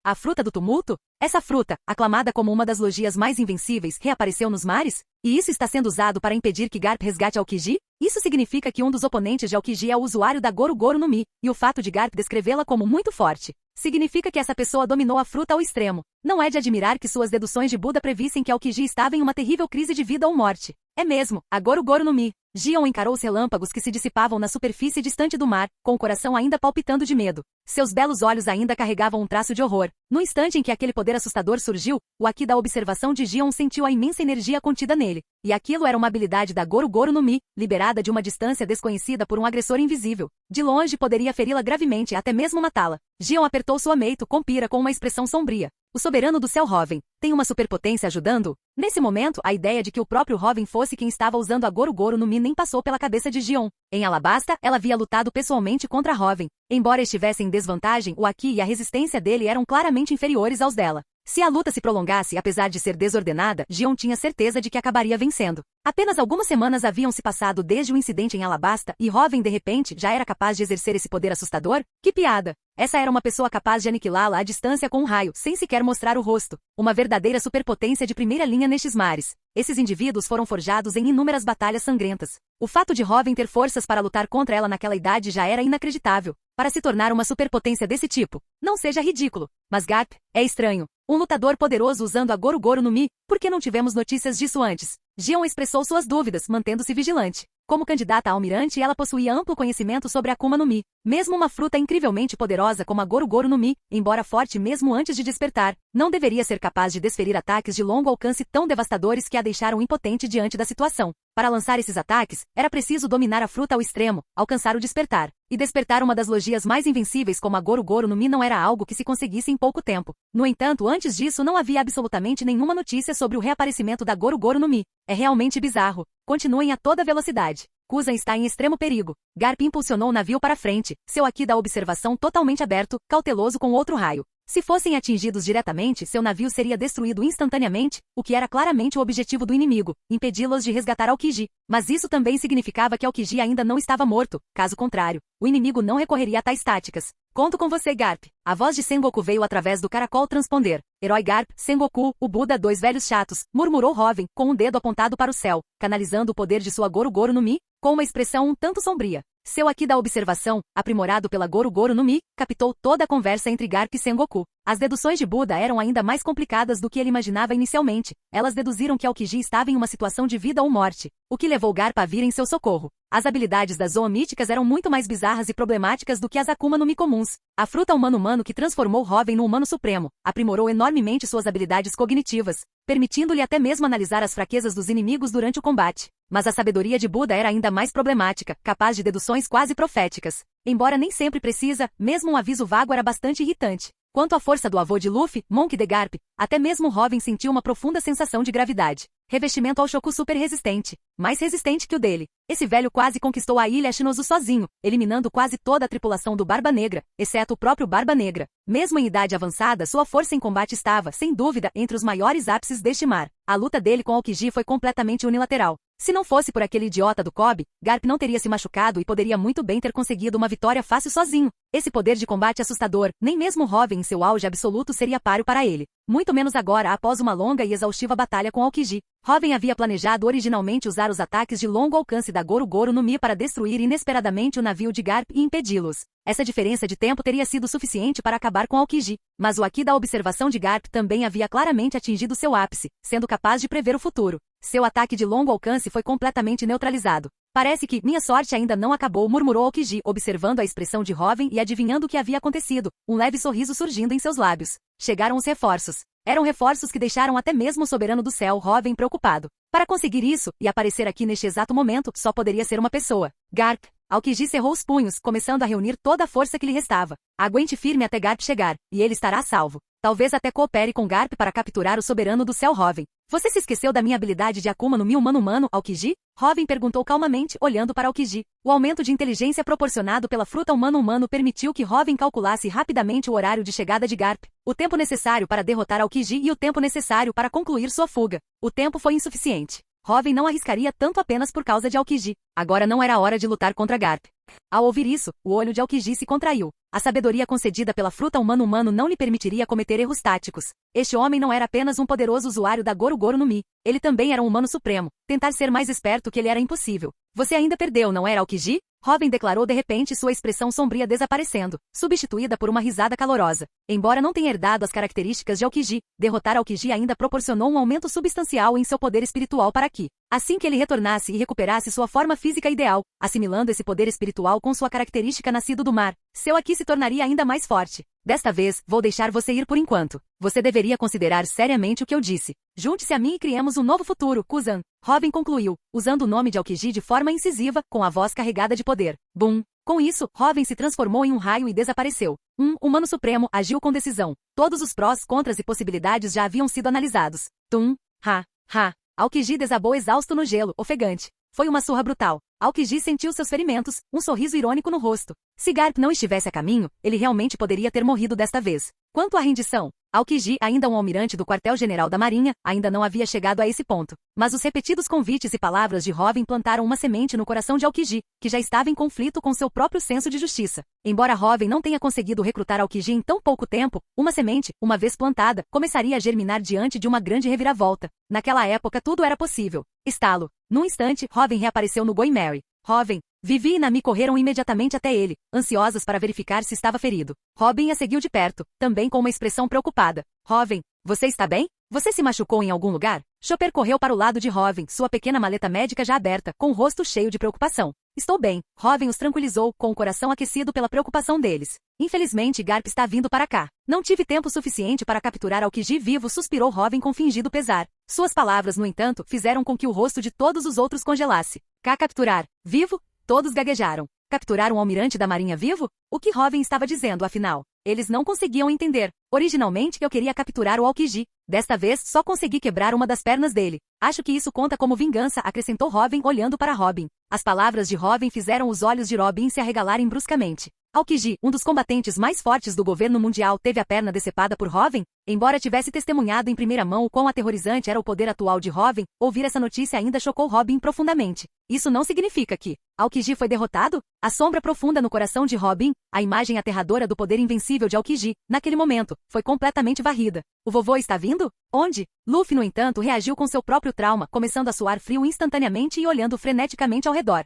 A fruta do tumulto? Essa fruta, aclamada como uma das logias mais invencíveis, reapareceu nos mares? E isso está sendo usado para impedir que Garp resgate Aokiji? Isso significa que um dos oponentes de Aokiji é o usuário da Goru-Goru no Mi, e o fato de Garp descrevê-la como muito forte significa que essa pessoa dominou a fruta ao extremo. Não é de admirar que suas deduções de Buda previssem que Aokiji estava em uma terrível crise de vida ou morte. É mesmo, a Goru-Goru no Mi. Gion encarou os relâmpagos que se dissipavam na superfície distante do mar, com o coração ainda palpitando de medo. Seus belos olhos ainda carregavam um traço de horror. No instante em que aquele poder assustador surgiu, o Aki da observação de Gion sentiu a imensa energia contida nele. E aquilo era uma habilidade da Goru-Goru no Mi, liberada de uma distância desconhecida por um agressor invisível. De longe poderia feri-la gravemente, até mesmo matá-la. Gion apertou sua meito com pira com uma expressão sombria. O soberano do céu Hoven tem uma superpotência ajudando? Nesse momento, a ideia de que o próprio Hoven fosse quem estava usando a Goru-Goru no Mi nem passou pela cabeça de Gion. Em Alabasta, ela havia lutado pessoalmente contra Hoven. Embora estivesse em desvantagem, o Aki e a resistência dele eram claramente inferiores aos dela. Se a luta se prolongasse, apesar de ser desordenada, Gion tinha certeza de que acabaria vencendo. Apenas algumas semanas haviam se passado desde o incidente em Alabasta, e Hoven de repente já era capaz de exercer esse poder assustador? Que piada! Essa era uma pessoa capaz de aniquilá-la à distância com um raio, sem sequer mostrar o rosto. Uma verdadeira superpotência de primeira linha nestes mares. Esses indivíduos foram forjados em inúmeras batalhas sangrentas. O fato de Hoven ter forças para lutar contra ela naquela idade já era inacreditável. Para se tornar uma superpotência desse tipo, não seja ridículo. Mas Garp, é estranho. Um lutador poderoso usando a Goru-Goru no Mi, por que não tivemos notícias disso antes? Gion expressou suas dúvidas, mantendo-se vigilante. Como candidata a almirante, ela possuía amplo conhecimento sobre a Akuma no Mi. Mesmo uma fruta incrivelmente poderosa como a Goru Goru no Mi, embora forte mesmo antes de despertar, não deveria ser capaz de desferir ataques de longo alcance tão devastadores que a deixaram impotente diante da situação. Para lançar esses ataques, era preciso dominar a fruta ao extremo, alcançar o despertar. E despertar uma das logias mais invencíveis como a Goru Goru no Mi não era algo que se conseguisse em pouco tempo. No entanto, antes disso não havia absolutamente nenhuma notícia sobre o reaparecimento da Goru Goru no Mi. É realmente bizarro. Continuem a toda velocidade. Kuzan está em extremo perigo. Garp impulsionou o navio para frente, seu haki da observação totalmente aberto, cauteloso com outro raio. Se fossem atingidos diretamente, seu navio seria destruído instantaneamente, o que era claramente o objetivo do inimigo, impedi-los de resgatar Aokiji. Mas isso também significava que Aokiji ainda não estava morto, caso contrário, o inimigo não recorreria a tais táticas. Conto com você, Garp. A voz de Sengoku veio através do caracol transponder. Herói Garp, Sengoku, o Buda, dois velhos chatos, murmurou Robin, com um dedo apontado para o céu, canalizando o poder de sua Goru Goru no Mi, com uma expressão um tanto sombria. Seu haki da observação, aprimorado pela Goru Goru no Mi, captou toda a conversa entre Garp e Sengoku. As deduções de Buda eram ainda mais complicadas do que ele imaginava inicialmente. Elas deduziram que Aokiji estava em uma situação de vida ou morte, o que levou Garp a vir em seu socorro. As habilidades das Zoa míticas eram muito mais bizarras e problemáticas do que as Akuma no Mi comuns. A fruta humano-humano que transformou Robin no humano supremo, aprimorou enormemente suas habilidades cognitivas, permitindo-lhe até mesmo analisar as fraquezas dos inimigos durante o combate. Mas a sabedoria de Buda era ainda mais problemática, capaz de deduções quase proféticas. Embora nem sempre precisa, mesmo um aviso vago era bastante irritante. Quanto à força do avô de Luffy, Monk de Garp, até mesmo Robin sentiu uma profunda sensação de gravidade. Revestimento ao Shoku super resistente, mais resistente que o dele. Esse velho quase conquistou a ilha Shinozu sozinho, eliminando quase toda a tripulação do Barba Negra, exceto o próprio Barba Negra. Mesmo em idade avançada, sua força em combate estava, sem dúvida, entre os maiores ápices deste mar. A luta dele com Aokiji foi completamente unilateral. Se não fosse por aquele idiota do Kobe, Garp não teria se machucado e poderia muito bem ter conseguido uma vitória fácil sozinho. Esse poder de combate assustador, nem mesmo Robin em seu auge absoluto seria páreo para ele. Muito menos agora após uma longa e exaustiva batalha com Aokiji. Robin havia planejado originalmente usar os ataques de longo alcance da Goru Goru no Mi para destruir inesperadamente o navio de Garp e impedi-los. Essa diferença de tempo teria sido suficiente para acabar com Aokiji, mas o haki da observação de Garp também havia claramente atingido seu ápice, sendo capaz de prever o futuro. Seu ataque de longo alcance foi completamente neutralizado. Parece que minha sorte ainda não acabou, murmurou Aokiji, observando a expressão de Robin e adivinhando o que havia acontecido, um leve sorriso surgindo em seus lábios. Chegaram os reforços. Eram reforços que deixaram até mesmo o soberano do céu, Robin, preocupado. Para conseguir isso, e aparecer aqui neste exato momento, só poderia ser uma pessoa. Garp. Aokiji cerrou os punhos, começando a reunir toda a força que lhe restava. Aguente firme até Garp chegar, e ele estará a salvo. Talvez até coopere com Garp para capturar o soberano do céu, Robin. Você se esqueceu da minha habilidade de Akuma no Mi humano-humano, Aokiji? Robin perguntou calmamente, olhando para Aokiji. O aumento de inteligência proporcionado pela fruta humano-humano permitiu que Robin calculasse rapidamente o horário de chegada de Garp, o tempo necessário para derrotar Aokiji e o tempo necessário para concluir sua fuga. O tempo foi insuficiente. Robin não arriscaria tanto apenas por causa de Aokiji. Agora não era a hora de lutar contra Garp. Ao ouvir isso, o olho de Aokiji se contraiu. A sabedoria concedida pela fruta humano-humano não lhe permitiria cometer erros táticos. Este homem não era apenas um poderoso usuário da Goru Goru no Mi. Ele também era um humano supremo. Tentar ser mais esperto que ele era impossível. Você ainda perdeu, não era, Aokiji? Robin declarou de repente, sua expressão sombria desaparecendo, substituída por uma risada calorosa. Embora não tenha herdado as características de Aokiji, derrotar Aokiji ainda proporcionou um aumento substancial em seu poder espiritual para Ki. Assim que ele retornasse e recuperasse sua forma física ideal, assimilando esse poder espiritual com sua característica nascido do mar, seu Aki se tornaria ainda mais forte. Desta vez, vou deixar você ir por enquanto. Você deveria considerar seriamente o que eu disse. Junte-se a mim e criemos um novo futuro, Kuzan. Robin concluiu, usando o nome de Aokiji de forma incisiva, com a voz carregada de poder. Bum! Com isso, Robin se transformou em um raio e desapareceu. Humano supremo, agiu com decisão. Todos os prós, contras e possibilidades já haviam sido analisados. Tum! Ha! Ha! Aokiji desabou exausto no gelo, ofegante. Foi uma surra brutal. Aokiji sentiu seus ferimentos, um sorriso irônico no rosto. Se Garp não estivesse a caminho, ele realmente poderia ter morrido desta vez. Quanto à rendição, Aokiji, ainda um almirante do quartel-general da Marinha, ainda não havia chegado a esse ponto. Mas os repetidos convites e palavras de Robin plantaram uma semente no coração de Aokiji, que já estava em conflito com seu próprio senso de justiça. Embora Robin não tenha conseguido recrutar Aokiji em tão pouco tempo, uma semente, uma vez plantada, começaria a germinar diante de uma grande reviravolta. Naquela época tudo era possível. Estalo. Num instante, Robin reapareceu no Going Merry. Robin. Vivi e Nami correram imediatamente até ele, ansiosas para verificar se estava ferido. Robin a seguiu de perto, também com uma expressão preocupada. Robin, você está bem? Você se machucou em algum lugar? Chopper correu para o lado de Robin, sua pequena maleta médica já aberta, com o rosto cheio de preocupação. Estou bem, Robin os tranquilizou, com o coração aquecido pela preocupação deles. Infelizmente, Garp está vindo para cá. Não tive tempo suficiente para capturar Aokiji vivo, suspirou Robin com fingido pesar. Suas palavras, no entanto, fizeram com que o rosto de todos os outros congelasse. Capturar? Vivo? Todos gaguejaram. Capturar um almirante da marinha vivo? O que Robin estava dizendo, afinal? Eles não conseguiam entender. Originalmente, eu queria capturar o Aokiji. Desta vez, só consegui quebrar uma das pernas dele. Acho que isso conta como vingança, acrescentou Robin, olhando para Robin. As palavras de Robin fizeram os olhos de Robin se arregalarem bruscamente. Aokiji, um dos combatentes mais fortes do governo mundial, teve a perna decepada por Robin? Embora tivesse testemunhado em primeira mão o quão aterrorizante era o poder atual de Robin, ouvir essa notícia ainda chocou Robin profundamente. Isso não significa que Aokiji foi derrotado? A sombra profunda no coração de Robin, a imagem aterradora do poder invencível de Aokiji, naquele momento, foi completamente varrida. O vovô está vindo? Onde? Luffy, no entanto, reagiu com seu próprio trauma, começando a suar frio instantaneamente e olhando freneticamente ao redor.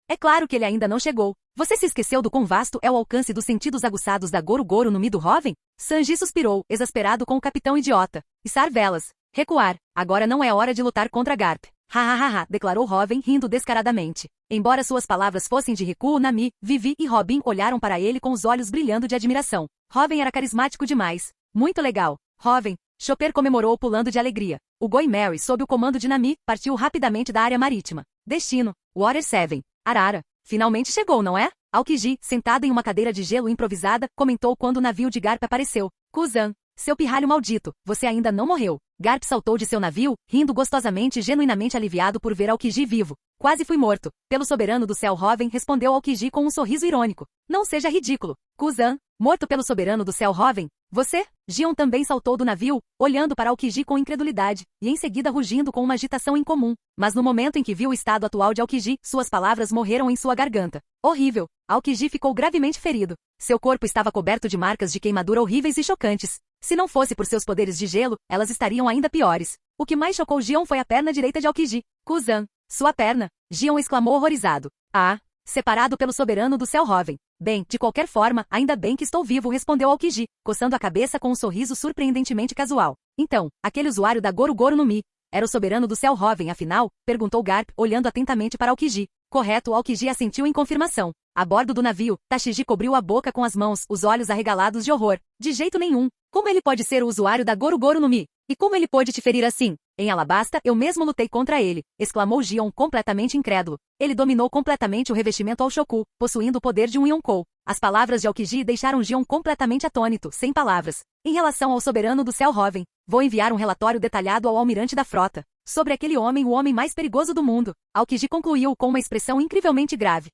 É claro que ele ainda não chegou. Você se esqueceu do quão vasto é o alcance dos sentidos aguçados da Goro Goro no Mi do Robin? Sanji suspirou, exasperado com o capitão idiota. Içar velas. Recuar. Agora não é hora de lutar contra Garp. Hahaha, declarou Robin, rindo descaradamente. Embora suas palavras fossem de recuo, Nami, Vivi e Robin olharam para ele com os olhos brilhando de admiração. Robin era carismático demais. Muito legal. Robin. Chopper comemorou pulando de alegria. O Going Merry, sob o comando de Nami, partiu rapidamente da área marítima. Destino. Water 7. Arara. Finalmente chegou, não é? Aokiji, sentado em uma cadeira de gelo improvisada, comentou quando o navio de Garp apareceu. Kuzan. Seu pirralho maldito, você ainda não morreu. Garp saltou de seu navio, rindo gostosamente e genuinamente aliviado por ver Aokiji vivo. Quase fui morto. Pelo soberano do céu, Robin, respondeu Aokiji com um sorriso irônico. Não seja ridículo. Kuzan. Morto pelo soberano do céu, Robin? Você? Gion também saltou do navio, olhando para Aokiji com incredulidade, e em seguida rugindo com uma agitação incomum. Mas no momento em que viu o estado atual de Aokiji, suas palavras morreram em sua garganta. Horrível. Aokiji ficou gravemente ferido. Seu corpo estava coberto de marcas de queimadura horríveis e chocantes. Se não fosse por seus poderes de gelo, elas estariam ainda piores. O que mais chocou Gion foi a perna direita de Aokiji. Kuzan. Sua perna. Gion exclamou horrorizado. Ah! Separado pelo soberano do céu, Robin. Bem, de qualquer forma, ainda bem que estou vivo, respondeu Aokiji, coçando a cabeça com um sorriso surpreendentemente casual. Então, aquele usuário da Goro Goro no Mi, era o soberano do céu, Robin, afinal? Perguntou Garp, olhando atentamente para Aokiji. Correto, Aokiji assentiu em confirmação. A bordo do navio, Tashiji cobriu a boca com as mãos, os olhos arregalados de horror. De jeito nenhum. Como ele pode ser o usuário da Goro Goro no Mi? E como ele pôde te ferir assim? Em Alabasta, eu mesmo lutei contra ele, exclamou Gion completamente incrédulo. Ele dominou completamente o revestimento ao Shoku, possuindo o poder de um Yonkou. As palavras de Aokiji deixaram Gion completamente atônito, sem palavras. Em relação ao soberano do céu, Robin, vou enviar um relatório detalhado ao almirante da frota. Sobre aquele homem, o homem mais perigoso do mundo. Aokiji concluiu com uma expressão incrivelmente grave.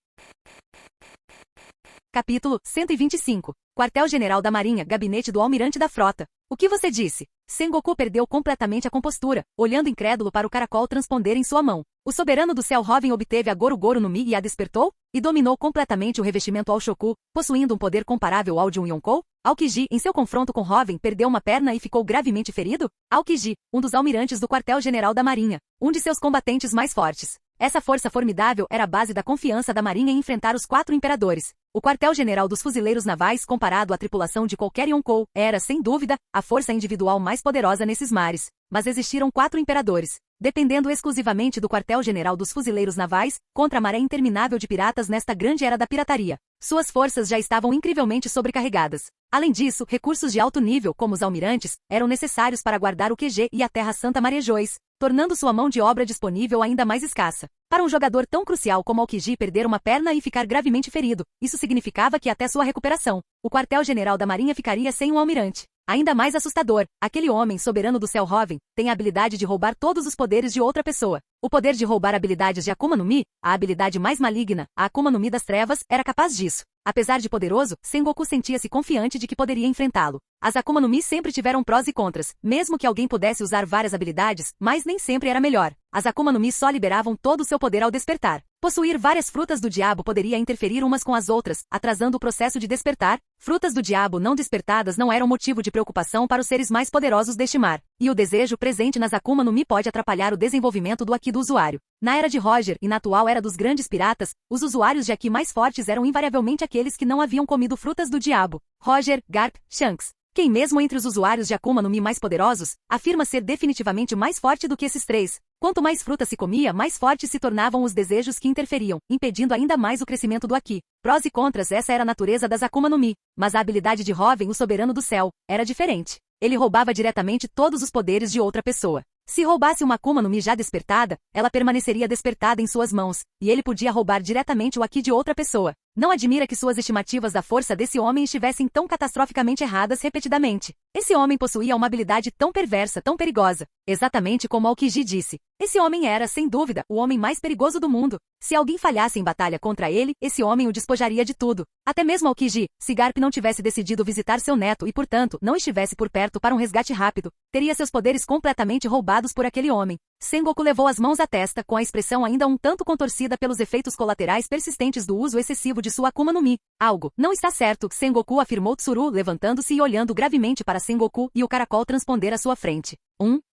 Capítulo 125. Quartel-General da Marinha, Gabinete do Almirante da Frota. O que você disse? Sengoku perdeu completamente a compostura, olhando incrédulo para o caracol transponder em sua mão. O soberano do céu, Robin, obteve a Goro Goro no Mi e a despertou? E dominou completamente o revestimento ao Shoku, possuindo um poder comparável ao de um Yonkou? Aokiji, em seu confronto com Robin, perdeu uma perna e ficou gravemente ferido? Aokiji, um dos almirantes do Quartel-General da Marinha, um de seus combatentes mais fortes. Essa força formidável era a base da confiança da Marinha em enfrentar os 4 imperadores. O quartel-general dos fuzileiros navais, comparado à tripulação de qualquer Yonkou, era, sem dúvida, a força individual mais poderosa nesses mares. Mas existiram 4 imperadores, dependendo exclusivamente do quartel-general dos fuzileiros navais, contra a maré interminável de piratas nesta grande era da pirataria. Suas forças já estavam incrivelmente sobrecarregadas. Além disso, recursos de alto nível, como os almirantes, eram necessários para guardar o QG e a Terra Santa Marejois, tornando sua mão de obra disponível ainda mais escassa. Para um jogador tão crucial como Aokiji perder uma perna e ficar gravemente ferido, isso significava que até sua recuperação, o quartel-general da Marinha ficaria sem um almirante. Ainda mais assustador, aquele homem soberano do céu, Robin, tem a habilidade de roubar todos os poderes de outra pessoa. O poder de roubar habilidades de Akuma no Mi, a habilidade mais maligna, a Akuma no Mi das trevas, era capaz disso. Apesar de poderoso, Sengoku sentia-se confiante de que poderia enfrentá-lo. As Akuma no Mi sempre tiveram prós e contras, mesmo que alguém pudesse usar várias habilidades, mas nem sempre era melhor. As Akuma no Mi só liberavam todo o seu poder ao despertar. Possuir várias frutas do diabo poderia interferir umas com as outras, atrasando o processo de despertar. Frutas do diabo não despertadas não eram motivo de preocupação para os seres mais poderosos deste mar. E o desejo presente nas Akuma no Mi pode atrapalhar o desenvolvimento do Aki do usuário. Na era de Roger e na atual era dos grandes piratas, os usuários de Aki mais fortes eram invariavelmente aqueles que não haviam comido frutas do diabo. Roger, Garp, Shanks. Quem mesmo entre os usuários de Akuma no Mi mais poderosos, afirma ser definitivamente mais forte do que esses três. Quanto mais fruta se comia, mais fortes se tornavam os desejos que interferiam, impedindo ainda mais o crescimento do Aki. Prós e contras, essa era a natureza das Akuma no Mi. Mas a habilidade de Hoven, o soberano do céu, era diferente. Ele roubava diretamente todos os poderes de outra pessoa. Se roubasse uma Akuma no Mi já despertada, ela permaneceria despertada em suas mãos, e ele podia roubar diretamente o Aki de outra pessoa. Não admira que suas estimativas da força desse homem estivessem tão catastroficamente erradas repetidamente. Esse homem possuía uma habilidade tão perversa, tão perigosa. Exatamente como Aokiji disse. Esse homem era, sem dúvida, o homem mais perigoso do mundo. Se alguém falhasse em batalha contra ele, esse homem o despojaria de tudo. Até mesmo Aokiji, se Garp não tivesse decidido visitar seu neto e, portanto, não estivesse por perto para um resgate rápido, teria seus poderes completamente roubados por aquele homem. Sengoku levou as mãos à testa, com a expressão ainda um tanto contorcida pelos efeitos colaterais persistentes do uso excessivo de sua Akuma no Mi. Algo não está certo, Sengoku afirmou Tsuru, levantando-se e olhando gravemente para Sengoku e o caracol transponder à sua frente.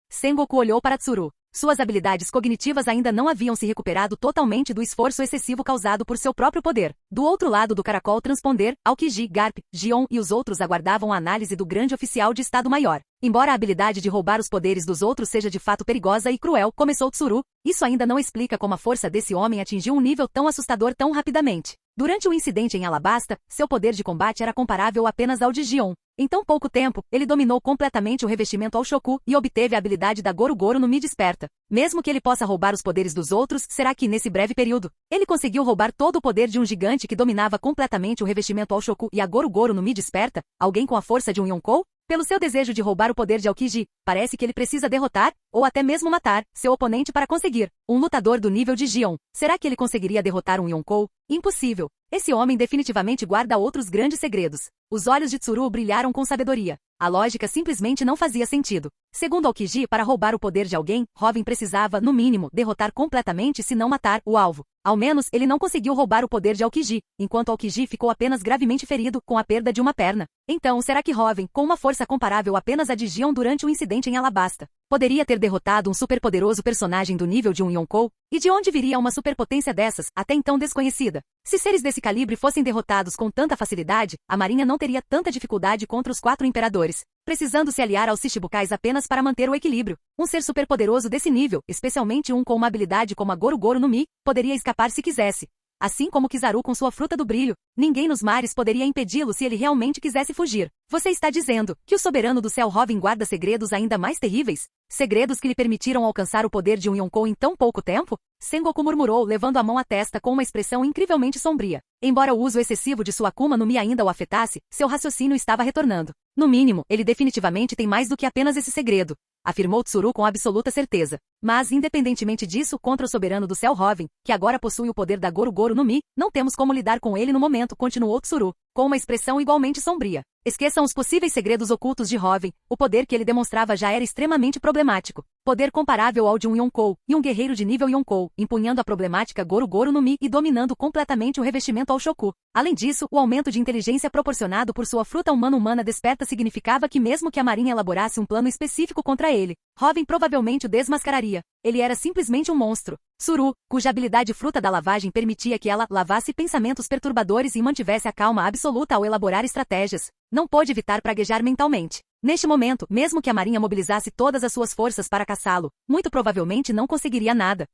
Sengoku olhou para Tsuru. Suas habilidades cognitivas ainda não haviam se recuperado totalmente do esforço excessivo causado por seu próprio poder. Do outro lado do caracol transponder, Aokiji, Garp, Gion e os outros aguardavam a análise do grande oficial de Estado-Maior. Embora a habilidade de roubar os poderes dos outros seja de fato perigosa e cruel, começou Tsuru, isso ainda não explica como a força desse homem atingiu um nível tão assustador tão rapidamente. Durante o incidente em Alabasta, seu poder de combate era comparável apenas ao de Gion. Em tão pouco tempo, ele dominou completamente o revestimento ao Shoku e obteve a habilidade da Goru-Goru no Mi Desperta. Mesmo que ele possa roubar os poderes dos outros, será que nesse breve período, ele conseguiu roubar todo o poder de um gigante que dominava completamente o revestimento ao Shoku e a Goru-Goru no Mi Desperta? Alguém com a força de um Yonkou? Pelo seu desejo de roubar o poder de Aokiji, parece que ele precisa derrotar, ou até mesmo matar, seu oponente para conseguir. Um lutador do nível de Gion. Será que ele conseguiria derrotar um Yonkou? Impossível. Esse homem definitivamente guarda outros grandes segredos. Os olhos de Tsuru brilharam com sabedoria. A lógica simplesmente não fazia sentido. Segundo Aokiji, para roubar o poder de alguém, Hoven precisava, no mínimo, derrotar completamente se não matar o alvo. Ao menos, ele não conseguiu roubar o poder de Aokiji, enquanto Aokiji ficou apenas gravemente ferido, com a perda de uma perna. Então, será que Hoven, com uma força comparável apenas à de Gion durante o incidente em Alabasta, poderia ter derrotado um superpoderoso personagem do nível de um Yonkou? E de onde viria uma superpotência dessas, até então desconhecida? Se seres desse calibre fossem derrotados com tanta facilidade, a marinha não teria tanta dificuldade contra os 4 imperadores, precisando se aliar aos Shichibukais apenas para manter o equilíbrio. Um ser superpoderoso desse nível, especialmente um com uma habilidade como a Goru-Goru no Mi, poderia escapar se quisesse. Assim como Kizaru com sua fruta do brilho, ninguém nos mares poderia impedi-lo se ele realmente quisesse fugir. Você está dizendo que o soberano do céu Hoven guarda segredos ainda mais terríveis? Segredos que lhe permitiram alcançar o poder de um Yonkou em tão pouco tempo? Sengoku murmurou, levando a mão à testa com uma expressão incrivelmente sombria. Embora o uso excessivo de sua Akuma no Mi ainda o afetasse, seu raciocínio estava retornando. No mínimo, ele definitivamente tem mais do que apenas esse segredo, afirmou Tsuru com absoluta certeza. Mas, independentemente disso, contra o soberano do céu Hoven, que agora possui o poder da Goru-Goru no Mi, não temos como lidar com ele no momento, continuou Tsuru, com uma expressão igualmente sombria. Esqueçam os possíveis segredos ocultos de Hoven, o poder que ele demonstrava já era extremamente problemático. Poder comparável ao de um Yonkou, e um guerreiro de nível Yonkou, empunhando a problemática Goru-Goru no Mi e dominando completamente o revestimento ao Shoku. Além disso, o aumento de inteligência proporcionado por sua fruta humana desperta significava que mesmo que a marinha elaborasse um plano específico contra ele, Hoven provavelmente o desmascararia. Ele era simplesmente um monstro. Tsuru, cuja habilidade fruta da lavagem permitia que ela lavasse pensamentos perturbadores e mantivesse a calma absoluta ao elaborar estratégias, não pôde evitar praguejar mentalmente. Neste momento, mesmo que a marinha mobilizasse todas as suas forças para caçá-lo, muito provavelmente não conseguiria nada.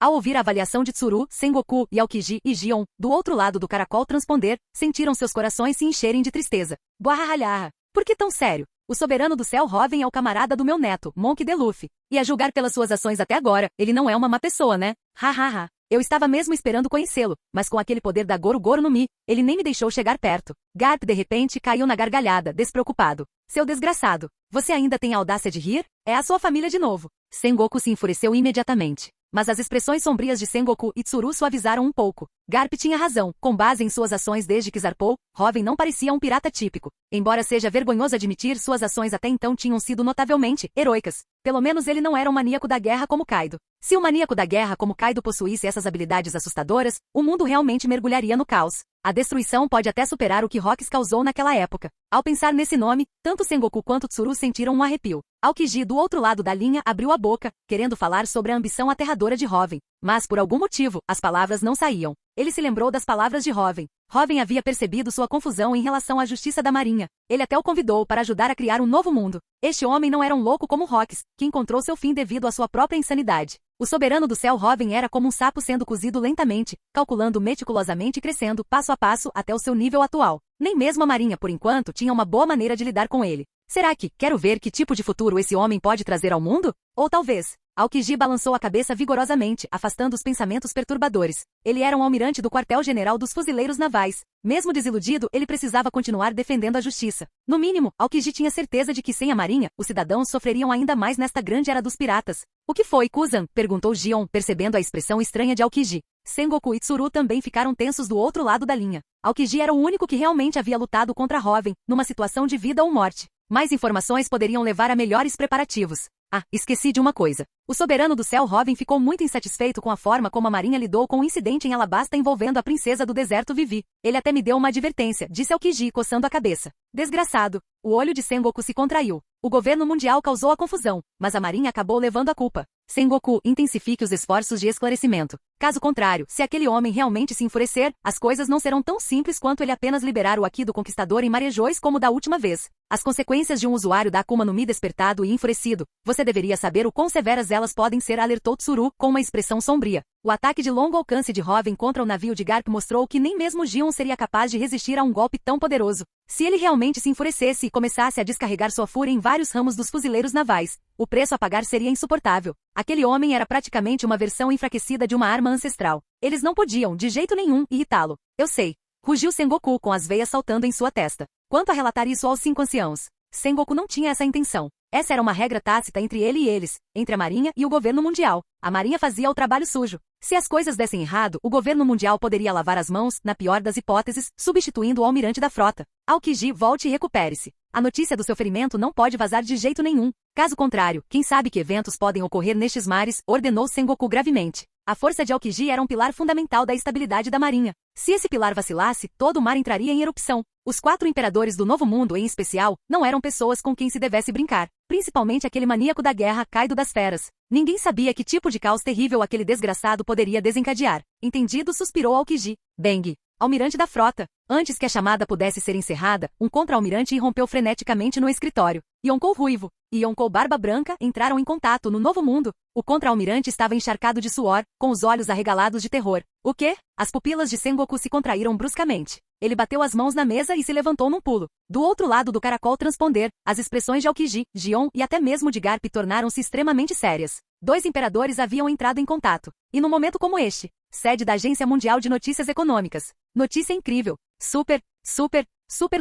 Ao ouvir a avaliação de Tsuru, Sengoku e Aokiji e Gion, do outro lado do caracol transponder, sentiram seus corações se encherem de tristeza. Buahahalhaha. Por que tão sério? O soberano do céu Hoven é o camarada do meu neto, Monk de Luffy. E a julgar pelas suas ações até agora, ele não é uma má pessoa, né? Hahaha. Eu estava mesmo esperando conhecê-lo, mas com aquele poder da Goru-Goru no Mi, ele nem me deixou chegar perto. Garp de repente caiu na gargalhada, despreocupado. Seu desgraçado. Você ainda tem a audácia de rir? É a sua família de novo. Sengoku se enfureceu imediatamente. Mas as expressões sombrias de Sengoku e Tsuru suavizaram um pouco. Garp tinha razão. Com base em suas ações desde que zarpou, Hoven não parecia um pirata típico. Embora seja vergonhoso admitir, suas ações até então tinham sido notavelmente heroicas. Pelo menos ele não era um maníaco da guerra como Kaido. Se um maníaco da guerra como Kaido possuísse essas habilidades assustadoras, o mundo realmente mergulharia no caos. A destruição pode até superar o que Rocks causou naquela época. Ao pensar nesse nome, tanto Sengoku quanto Tsuru sentiram um arrepio. Aokiji, do outro lado da linha, abriu a boca, querendo falar sobre a ambição aterradora de Hoven. Mas, por algum motivo, as palavras não saíam. Ele se lembrou das palavras de Hoven. Hoven havia percebido sua confusão em relação à justiça da marinha. Ele até o convidou para ajudar a criar um novo mundo. Este homem não era um louco como Rox, que encontrou seu fim devido à sua própria insanidade. O soberano do céu Hoven era como um sapo sendo cozido lentamente, calculando meticulosamente e crescendo passo a passo até o seu nível atual. Nem mesmo a marinha, por enquanto, tinha uma boa maneira de lidar com ele. Será que, quero ver que tipo de futuro esse homem pode trazer ao mundo? Ou talvez... Aokiji balançou a cabeça vigorosamente, afastando os pensamentos perturbadores. Ele era um almirante do quartel-general dos fuzileiros navais. Mesmo desiludido, ele precisava continuar defendendo a justiça. No mínimo, Aokiji tinha certeza de que sem a marinha, os cidadãos sofreriam ainda mais nesta grande era dos piratas. O que foi, Kuzan? Perguntou Gion, percebendo a expressão estranha de Aokiji. Sengoku e Tsuru também ficaram tensos do outro lado da linha. Aokiji era o único que realmente havia lutado contra Hoven, numa situação de vida ou morte. Mais informações poderiam levar a melhores preparativos. Ah, esqueci de uma coisa. O soberano do céu Hoven ficou muito insatisfeito com a forma como a marinha lidou com o incidente em Alabasta envolvendo a princesa do deserto Vivi. Ele até me deu uma advertência, disse Aokiji, coçando a cabeça. Desgraçado. O olho de Sengoku se contraiu. O governo mundial causou a confusão, mas a marinha acabou levando a culpa. Sengoku, intensifique os esforços de esclarecimento. Caso contrário, se aquele homem realmente se enfurecer, as coisas não serão tão simples quanto ele apenas liberar o Aki do Conquistador em Marejois como da última vez. As consequências de um usuário da Akuma no Mi despertado e enfurecido. Você deveria saber o quão severas elas podem ser, alertou Tsuru, com uma expressão sombria. O ataque de longo alcance de Hoven contra o navio de Garp mostrou que nem mesmo Gion seria capaz de resistir a um golpe tão poderoso. Se ele realmente se enfurecesse e começasse a descarregar sua fúria em vários ramos dos fuzileiros navais, o preço a pagar seria insuportável. Aquele homem era praticamente uma versão enfraquecida de uma arma ancestral. Eles não podiam, de jeito nenhum, irritá-lo. Eu sei. Rugiu Sengoku com as veias saltando em sua testa. Quanto a relatar isso aos 5 anciãos? Sengoku não tinha essa intenção. Essa era uma regra tácita entre ele e eles, entre a marinha e o governo mundial. A marinha fazia o trabalho sujo. Se as coisas dessem errado, o governo mundial poderia lavar as mãos, na pior das hipóteses, substituindo o almirante da frota. Aokiji, volte e recupere-se. A notícia do seu ferimento não pode vazar de jeito nenhum. Caso contrário, quem sabe que eventos podem ocorrer nestes mares, ordenou Sengoku gravemente. A força de Aokiji era um pilar fundamental da estabilidade da marinha. Se esse pilar vacilasse, todo o mar entraria em erupção. Os 4 imperadores do Novo Mundo, em especial, não eram pessoas com quem se devesse brincar. Principalmente aquele maníaco da guerra, Kaido das Feras. Ninguém sabia que tipo de caos terrível aquele desgraçado poderia desencadear. Entendido, suspirou Aokiji. Bang! Almirante da frota. Antes que a chamada pudesse ser encerrada, um contra-almirante irrompeu freneticamente no escritório. Yonkou Ruivo e Yonkou Barba Branca entraram em contato no Novo Mundo. O contra-almirante estava encharcado de suor, com os olhos arregalados de terror. O quê? As pupilas de Sengoku se contraíram bruscamente. Ele bateu as mãos na mesa e se levantou num pulo. Do outro lado do caracol transponder, as expressões de Aokiji, Gion e até mesmo de Garp tornaram-se extremamente sérias. 2 imperadores haviam entrado em contato. E num momento como este, sede da Agência Mundial de Notícias Econômicas. Notícia incrível. Super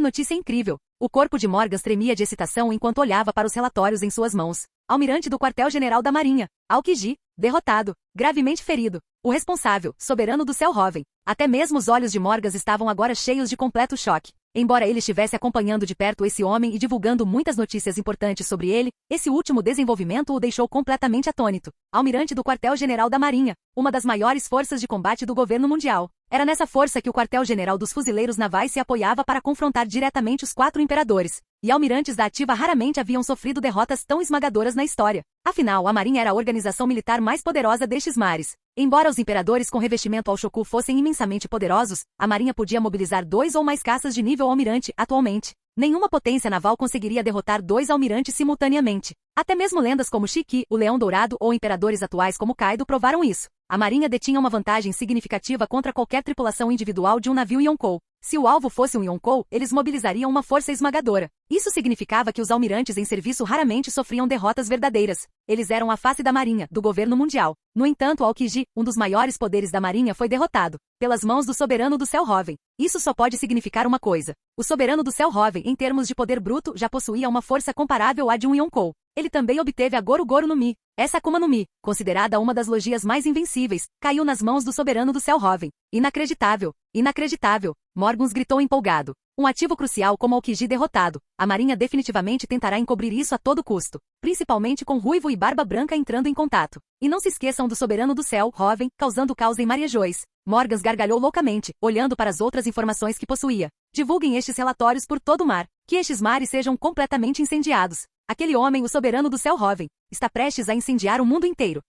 notícia incrível. O corpo de Morgas tremia de excitação enquanto olhava para os relatórios em suas mãos. Almirante do quartel-general da Marinha. Aokiji, derrotado, gravemente ferido. O responsável, soberano do céu Hoven. Até mesmo os olhos de Morgas estavam agora cheios de completo choque. Embora ele estivesse acompanhando de perto esse homem e divulgando muitas notícias importantes sobre ele, esse último desenvolvimento o deixou completamente atônito. Almirante do quartel-general da Marinha, uma das maiores forças de combate do governo mundial. Era nessa força que o quartel-general dos fuzileiros navais se apoiava para confrontar diretamente os 4 imperadores. E almirantes da ativa raramente haviam sofrido derrotas tão esmagadoras na história. Afinal, a Marinha era a organização militar mais poderosa destes mares. Embora os imperadores com revestimento ao Shoku fossem imensamente poderosos, a Marinha podia mobilizar 2 ou mais caças de nível almirante atualmente. Nenhuma potência naval conseguiria derrotar 2 almirantes simultaneamente. Até mesmo lendas como Shiki, o Leão Dourado ou imperadores atuais como Kaido provaram isso. A Marinha detinha uma vantagem significativa contra qualquer tripulação individual de um navio Yonkou. Se o alvo fosse um Yonkou, eles mobilizariam uma força esmagadora. Isso significava que os almirantes em serviço raramente sofriam derrotas verdadeiras. Eles eram a face da Marinha, do governo mundial. No entanto, Aokiji, um dos maiores poderes da Marinha, foi derrotado pelas mãos do soberano do céu Hoven. Isso só pode significar uma coisa. O soberano do céu Hoven, em termos de poder bruto, já possuía uma força comparável à de um Yonkou. Ele também obteve a Goru Goru no Mi. Essa Akuma no Mi, considerada uma das logias mais invencíveis, caiu nas mãos do soberano do céu Hoven. Inacreditável! Inacreditável! Morgans gritou empolgado. Um ativo crucial como Aokiji derrotado. A Marinha definitivamente tentará encobrir isso a todo custo. Principalmente com Ruivo e Barba Branca entrando em contato. E não se esqueçam do soberano do céu, Hoven, causando caos em Marejois. Morgans gargalhou loucamente, olhando para as outras informações que possuía. Divulguem estes relatórios por todo o mar. Que estes mares sejam completamente incendiados. Aquele homem, o soberano do céu Hoven, está prestes a incendiar o mundo inteiro.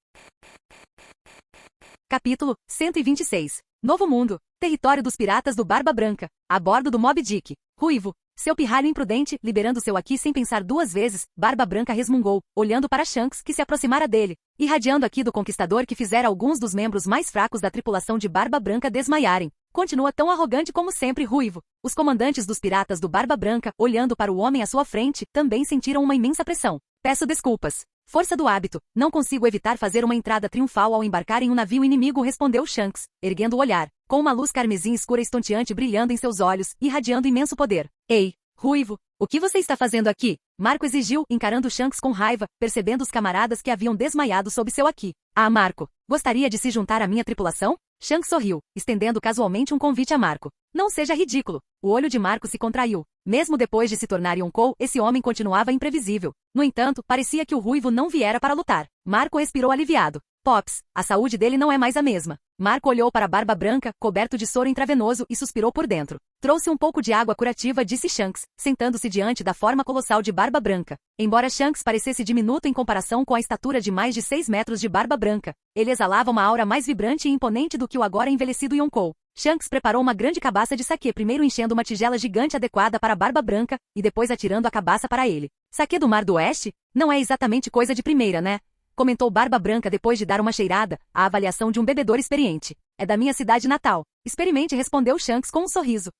Capítulo 126. Novo Mundo. Território dos piratas do Barba Branca. A bordo do Moby Dick. Ruivo. Seu pirralho imprudente, liberando seu aqui sem pensar duas vezes, Barba Branca resmungou, olhando para Shanks que se aproximara dele, irradiando aqui do conquistador que fizera alguns dos membros mais fracos da tripulação de Barba Branca desmaiarem. Continua tão arrogante como sempre, Ruivo. Os comandantes dos piratas do Barba Branca, olhando para o homem à sua frente, também sentiram uma imensa pressão. Peço desculpas. Força do hábito, não consigo evitar fazer uma entrada triunfal ao embarcar em um navio inimigo, respondeu Shanks, erguendo o olhar, com uma luz carmesim escura estonteante brilhando em seus olhos, irradiando imenso poder. Ei, Ruivo, o que você está fazendo aqui? Marco exigiu, encarando Shanks com raiva, percebendo os camaradas que haviam desmaiado sob seu aqui. Ah, Marco, gostaria de se juntar à minha tripulação? Shanks sorriu, estendendo casualmente um convite a Marco. Não seja ridículo. O olho de Marco se contraiu. Mesmo depois de se tornar Yonkou, esse homem continuava imprevisível. No entanto, parecia que o Ruivo não viera para lutar. Marco respirou aliviado. Pops, a saúde dele não é mais a mesma. Marco olhou para a Barba Branca, coberto de soro intravenoso, e suspirou por dentro. Trouxe um pouco de água curativa, disse Shanks, sentando-se diante da forma colossal de Barba Branca. Embora Shanks parecesse diminuto em comparação com a estatura de mais de 6 metros de Barba Branca, ele exalava uma aura mais vibrante e imponente do que o agora envelhecido Yonkou. Shanks preparou uma grande cabaça de saquê, primeiro enchendo uma tigela gigante adequada para a Barba Branca, e depois atirando a cabaça para ele. Saquê do Mar do Oeste? Não é exatamente coisa de primeira, né? Comentou Barba Branca depois de dar uma cheirada, a avaliação de um bebedor experiente. É da minha cidade natal. Experimente, respondeu Shanks com um sorriso.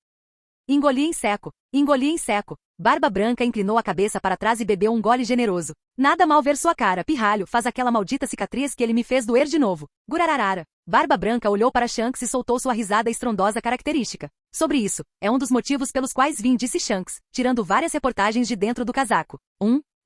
Engoli em seco. Engoli em seco. Barba Branca inclinou a cabeça para trás e bebeu um gole generoso. Nada mal ver sua cara, pirralho, faz aquela maldita cicatriz que ele me fez doer de novo. Gurararara. Barba Branca olhou para Shanks e soltou sua risada estrondosa característica. Sobre isso, é um dos motivos pelos quais vim, disse Shanks, tirando várias reportagens de dentro do casaco.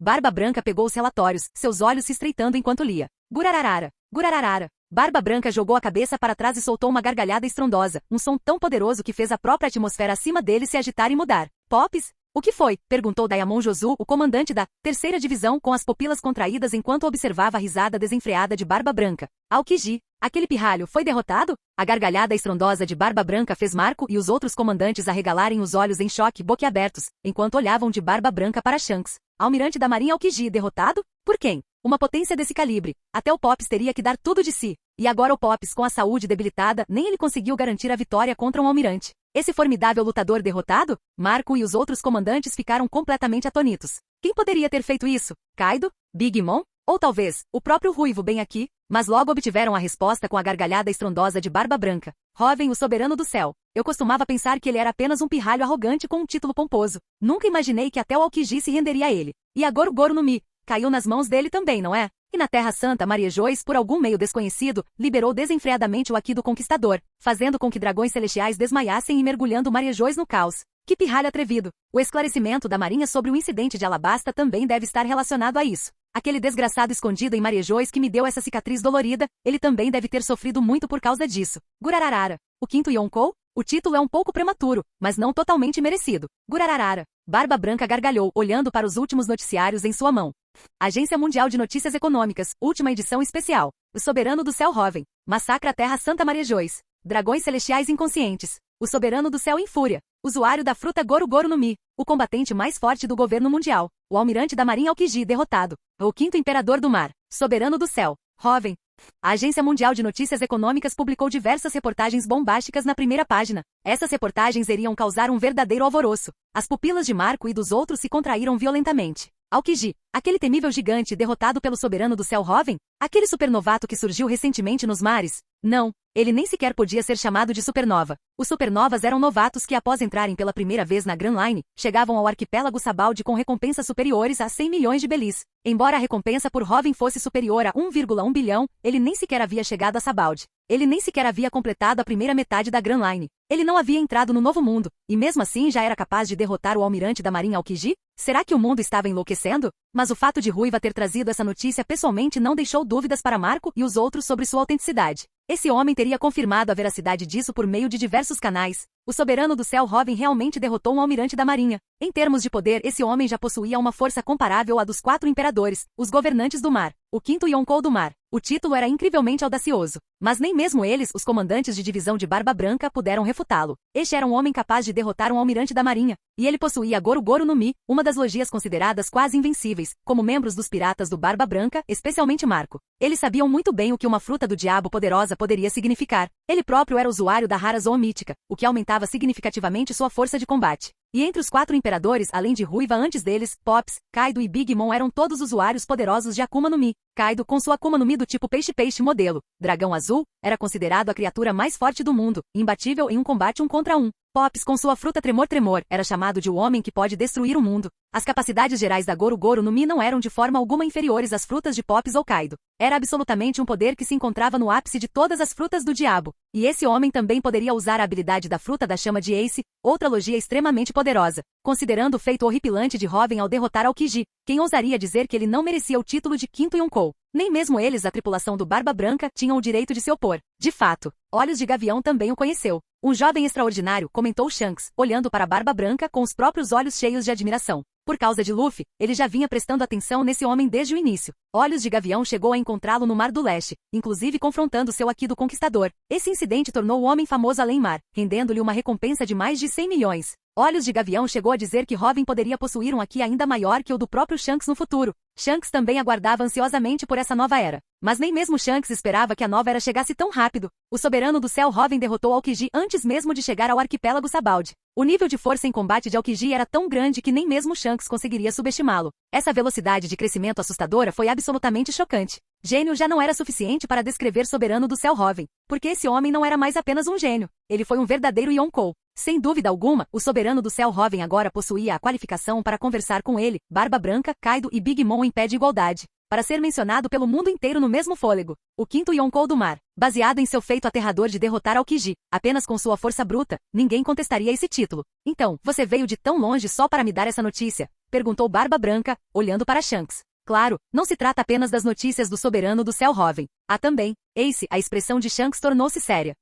Barba Branca pegou os relatórios, seus olhos se estreitando enquanto lia. Gurararara. Gurararara. Barba Branca jogou a cabeça para trás e soltou uma gargalhada estrondosa, um som tão poderoso que fez a própria atmosfera acima dele se agitar e mudar. Pops? O que foi? Perguntou Diamond Josu, o comandante da terceira divisão, com as pupilas contraídas enquanto observava a risada desenfreada de Barba Branca. Aokiji, aquele pirralho foi derrotado? A gargalhada estrondosa de Barba Branca fez Marco e os outros comandantes arregalarem os olhos em choque, boquiabertos, enquanto olhavam de Barba Branca para Shanks. Almirante da Marinha Aokiji derrotado? Por quem? Uma potência desse calibre. Até o Pops teria que dar tudo de si. E agora o Pops, com a saúde debilitada, nem ele conseguiu garantir a vitória contra um almirante. Esse formidável lutador derrotado? Marco e os outros comandantes ficaram completamente atônitos. Quem poderia ter feito isso? Kaido? Big Mom? Ou talvez, o próprio Ruivo bem aqui? Mas logo obtiveram a resposta com a gargalhada estrondosa de Barba Branca. Hoven, o soberano do céu. Eu costumava pensar que ele era apenas um pirralho arrogante com um título pomposo. Nunca imaginei que até o Aokiji se renderia a ele. E agora o Goro no Mi caiu nas mãos dele também, não é? E na Terra Santa, Mariejois, por algum meio desconhecido, liberou desenfreadamente o Aqui do Conquistador, fazendo com que dragões celestiais desmaiassem e mergulhando Mariejois no caos. Que pirralho atrevido! O esclarecimento da Marinha sobre o incidente de Alabasta também deve estar relacionado a isso. Aquele desgraçado escondido em Mariejois que me deu essa cicatriz dolorida, ele também deve ter sofrido muito por causa disso. Gurararara. O quinto Yonkou? O título é um pouco prematuro, mas não totalmente merecido. Gurararara. Barba Branca gargalhou, olhando para os últimos noticiários em sua mão. Agência Mundial de Notícias Econômicas, última edição especial. O Soberano do Céu Hoven. Massacra a Terra Santa Mariejois. Dragões celestiais inconscientes. O Soberano do Céu em fúria. Usuário da fruta Goro Goro no Mi. O combatente mais forte do governo mundial. O almirante da Marinha Aokiji derrotado. O quinto imperador do mar. Soberano do Céu. Hoven. A Agência Mundial de Notícias Econômicas publicou diversas reportagens bombásticas na primeira página. Essas reportagens iriam causar um verdadeiro alvoroço. As pupilas de Marco e dos outros se contraíram violentamente. Aokiji, aquele temível gigante derrotado pelo Soberano do Céu Hoven? Aquele supernovato que surgiu recentemente nos mares? Não, ele nem sequer podia ser chamado de supernova. Os supernovas eram novatos que, após entrarem pela primeira vez na Grand Line, chegavam ao arquipélago Sabaldi com recompensas superiores a 100 milhões de belis. Embora a recompensa por Hoven fosse superior a 1,1 bilhão, ele nem sequer havia chegado a Sabaldi. Ele nem sequer havia completado a primeira metade da Grand Line. Ele não havia entrado no Novo Mundo, e mesmo assim já era capaz de derrotar o almirante da Marinha Aokiji? Será que o mundo estava enlouquecendo? Mas o fato de Ruiva ter trazido essa notícia pessoalmente não deixou dúvidas para Marco e os outros sobre sua autenticidade. Esse homem teria confirmado a veracidade disso por meio de diversos canais. O Soberano do Céu Hoven realmente derrotou um almirante da Marinha. Em termos de poder, esse homem já possuía uma força comparável à dos 4 imperadores, os governantes do mar, o quinto Yonkou do mar. O título era incrivelmente audacioso, mas nem mesmo eles, os comandantes de divisão de Barba Branca, puderam refutá-lo. Este era um homem capaz de derrotar um almirante da marinha, e ele possuía Goro Goro no Mi, uma das logias consideradas quase invencíveis, como membros dos piratas do Barba Branca, especialmente Marco. Eles sabiam muito bem o que uma fruta do diabo poderosa poderia significar. Ele próprio era usuário da rara zoa mítica, o que aumentava significativamente sua força de combate. E entre os 4 imperadores, além de Ruiva antes deles, Pops, Kaido e Big Mom eram todos usuários poderosos de Akuma no Mi. Kaido, com sua Akuma no Mi do tipo peixe-peixe modelo, dragão azul, era considerado a criatura mais forte do mundo, imbatível em um combate 1 contra 1. Pops, com sua fruta Tremor, era chamado de o homem que pode destruir o mundo. As capacidades gerais da Goro Goro no Mi não eram de forma alguma inferiores às frutas de Pops ou Kaido. Era absolutamente um poder que se encontrava no ápice de todas as frutas do diabo. E esse homem também poderia usar a habilidade da fruta da chama de Ace, outra logia extremamente poderosa, considerando o feito horripilante de Robin ao derrotar Aokiji. Quem ousaria dizer que ele não merecia o título de quinto Yonkou? Nem mesmo eles, a tripulação do Barba Branca, tinham o direito de se opor. De fato, Olhos de Gavião também o conheceu. Um jovem extraordinário, comentou Shanks, olhando para Barba Branca com os próprios olhos cheios de admiração. Por causa de Luffy, ele já vinha prestando atenção nesse homem desde o início. Olhos de Gavião chegou a encontrá-lo no Mar do Leste, inclusive confrontando seu Aki do Conquistador. Esse incidente tornou o homem famoso além mar, rendendo-lhe uma recompensa de mais de 100 milhões. Olhos de Gavião chegou a dizer que Robin poderia possuir um Aki ainda maior que o do próprio Shanks no futuro. Shanks também aguardava ansiosamente por essa nova era. Mas nem mesmo Shanks esperava que a nova era chegasse tão rápido. O soberano do céu Robin derrotou Aokiji antes mesmo de chegar ao arquipélago Sabaldi. O nível de força em combate de Aokiji era tão grande que nem mesmo Shanks conseguiria subestimá-lo. Essa velocidade de crescimento assustadora foi absolutamente chocante. Gênio já não era suficiente para descrever soberano do céu Robin, porque esse homem não era mais apenas um gênio. Ele foi um verdadeiro Yonkou. Sem dúvida alguma, o soberano do céu Robin agora possuía a qualificação para conversar com ele, Barba Branca, Kaido e Big Mom em pé de igualdade, para ser mencionado pelo mundo inteiro no mesmo fôlego. O quinto Yonkou do mar, baseado em seu feito aterrador de derrotar Aokiji, apenas com sua força bruta, ninguém contestaria esse título. Então, você veio de tão longe só para me dar essa notícia? Perguntou Barba Branca, olhando para Shanks. Claro, não se trata apenas das notícias do soberano do céu Robin. Há também, Ace, a expressão de Shanks tornou-se séria.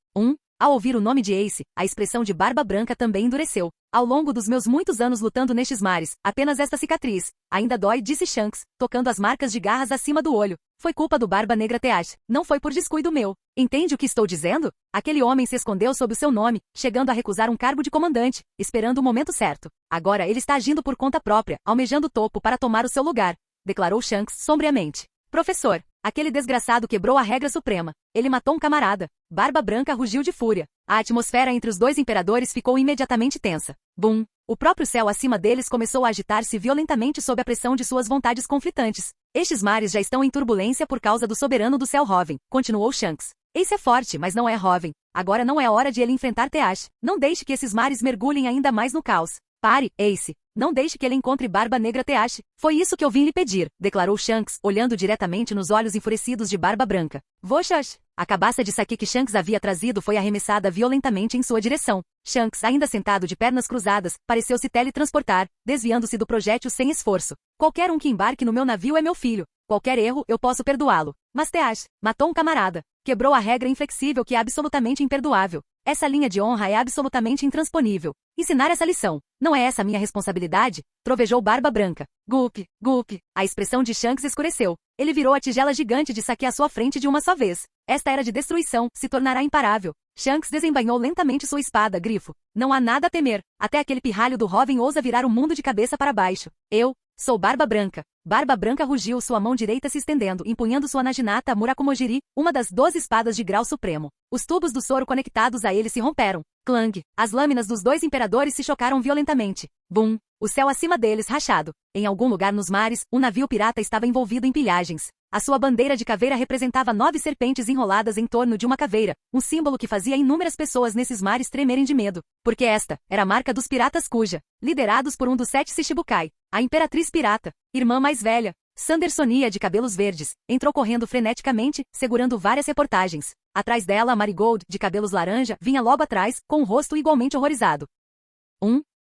Ao ouvir o nome de Ace, a expressão de Barba Branca também endureceu. Ao longo dos meus muitos anos lutando nestes mares, apenas esta cicatriz ainda dói, disse Shanks, tocando as marcas de garras acima do olho. Foi culpa do Barba Negra Teach, não foi por descuido meu. Entende o que estou dizendo? Aquele homem se escondeu sob o seu nome, chegando a recusar um cargo de comandante, esperando o momento certo. Agora ele está agindo por conta própria, almejando o topo para tomar o seu lugar, declarou Shanks sombriamente. Professor, aquele desgraçado quebrou a regra suprema. Ele matou um camarada. Barba Branca rugiu de fúria. A atmosfera entre os dois imperadores ficou imediatamente tensa. Bum! O próprio céu acima deles começou a agitar-se violentamente sob a pressão de suas vontades conflitantes. Estes mares já estão em turbulência por causa do soberano do céu Robin, continuou Shanks. Ace é forte, mas não é Robin. Agora não é hora de ele enfrentar Teach. Não deixe que esses mares mergulhem ainda mais no caos. Pare, Ace. Não deixe que ele encontre Barba Negra Teach. Foi isso que eu vim lhe pedir, declarou Shanks, olhando diretamente nos olhos enfurecidos de Barba Branca. Voxas! A cabaça de saque que Shanks havia trazido foi arremessada violentamente em sua direção. Shanks, ainda sentado de pernas cruzadas, pareceu se teletransportar, desviando-se do projétil sem esforço. Qualquer um que embarque no meu navio é meu filho. Qualquer erro, eu posso perdoá-lo. Mas Teach matou um camarada. Quebrou a regra inflexível que é absolutamente imperdoável. Essa linha de honra é absolutamente intransponível. Ensinar essa lição. Não é essa minha responsabilidade? Trovejou Barba Branca. Gup, gup. A expressão de Shanks escureceu. Ele virou a tigela gigante de saque à sua frente de uma só vez. Esta era de destruição, se tornará imparável. Shanks desembainhou lentamente sua espada, grifo. Não há nada a temer. Até aquele pirralho do Robin ousa virar o mundo de cabeça para baixo. Eu sou Barba Branca. Barba Branca rugiu, sua mão direita se estendendo, empunhando sua Naginata Murakumojiri, uma das 12 espadas de grau supremo. Os tubos do soro conectados a ele se romperam. Clang! As lâminas dos dois imperadores se chocaram violentamente. Bum! O céu acima deles rachado. Em algum lugar nos mares, um navio pirata estava envolvido em pilhagens. A sua bandeira de caveira representava 9 serpentes enroladas em torno de uma caveira, um símbolo que fazia inúmeras pessoas nesses mares tremerem de medo, porque esta era a marca dos piratas Kuja, liderados por um dos 7 Shichibukai, a Imperatriz Pirata, irmã mais velha, Sandersonia de cabelos verdes, entrou correndo freneticamente, segurando várias reportagens. Atrás dela, Marigold, de cabelos laranja, vinha logo atrás, com o rosto igualmente horrorizado.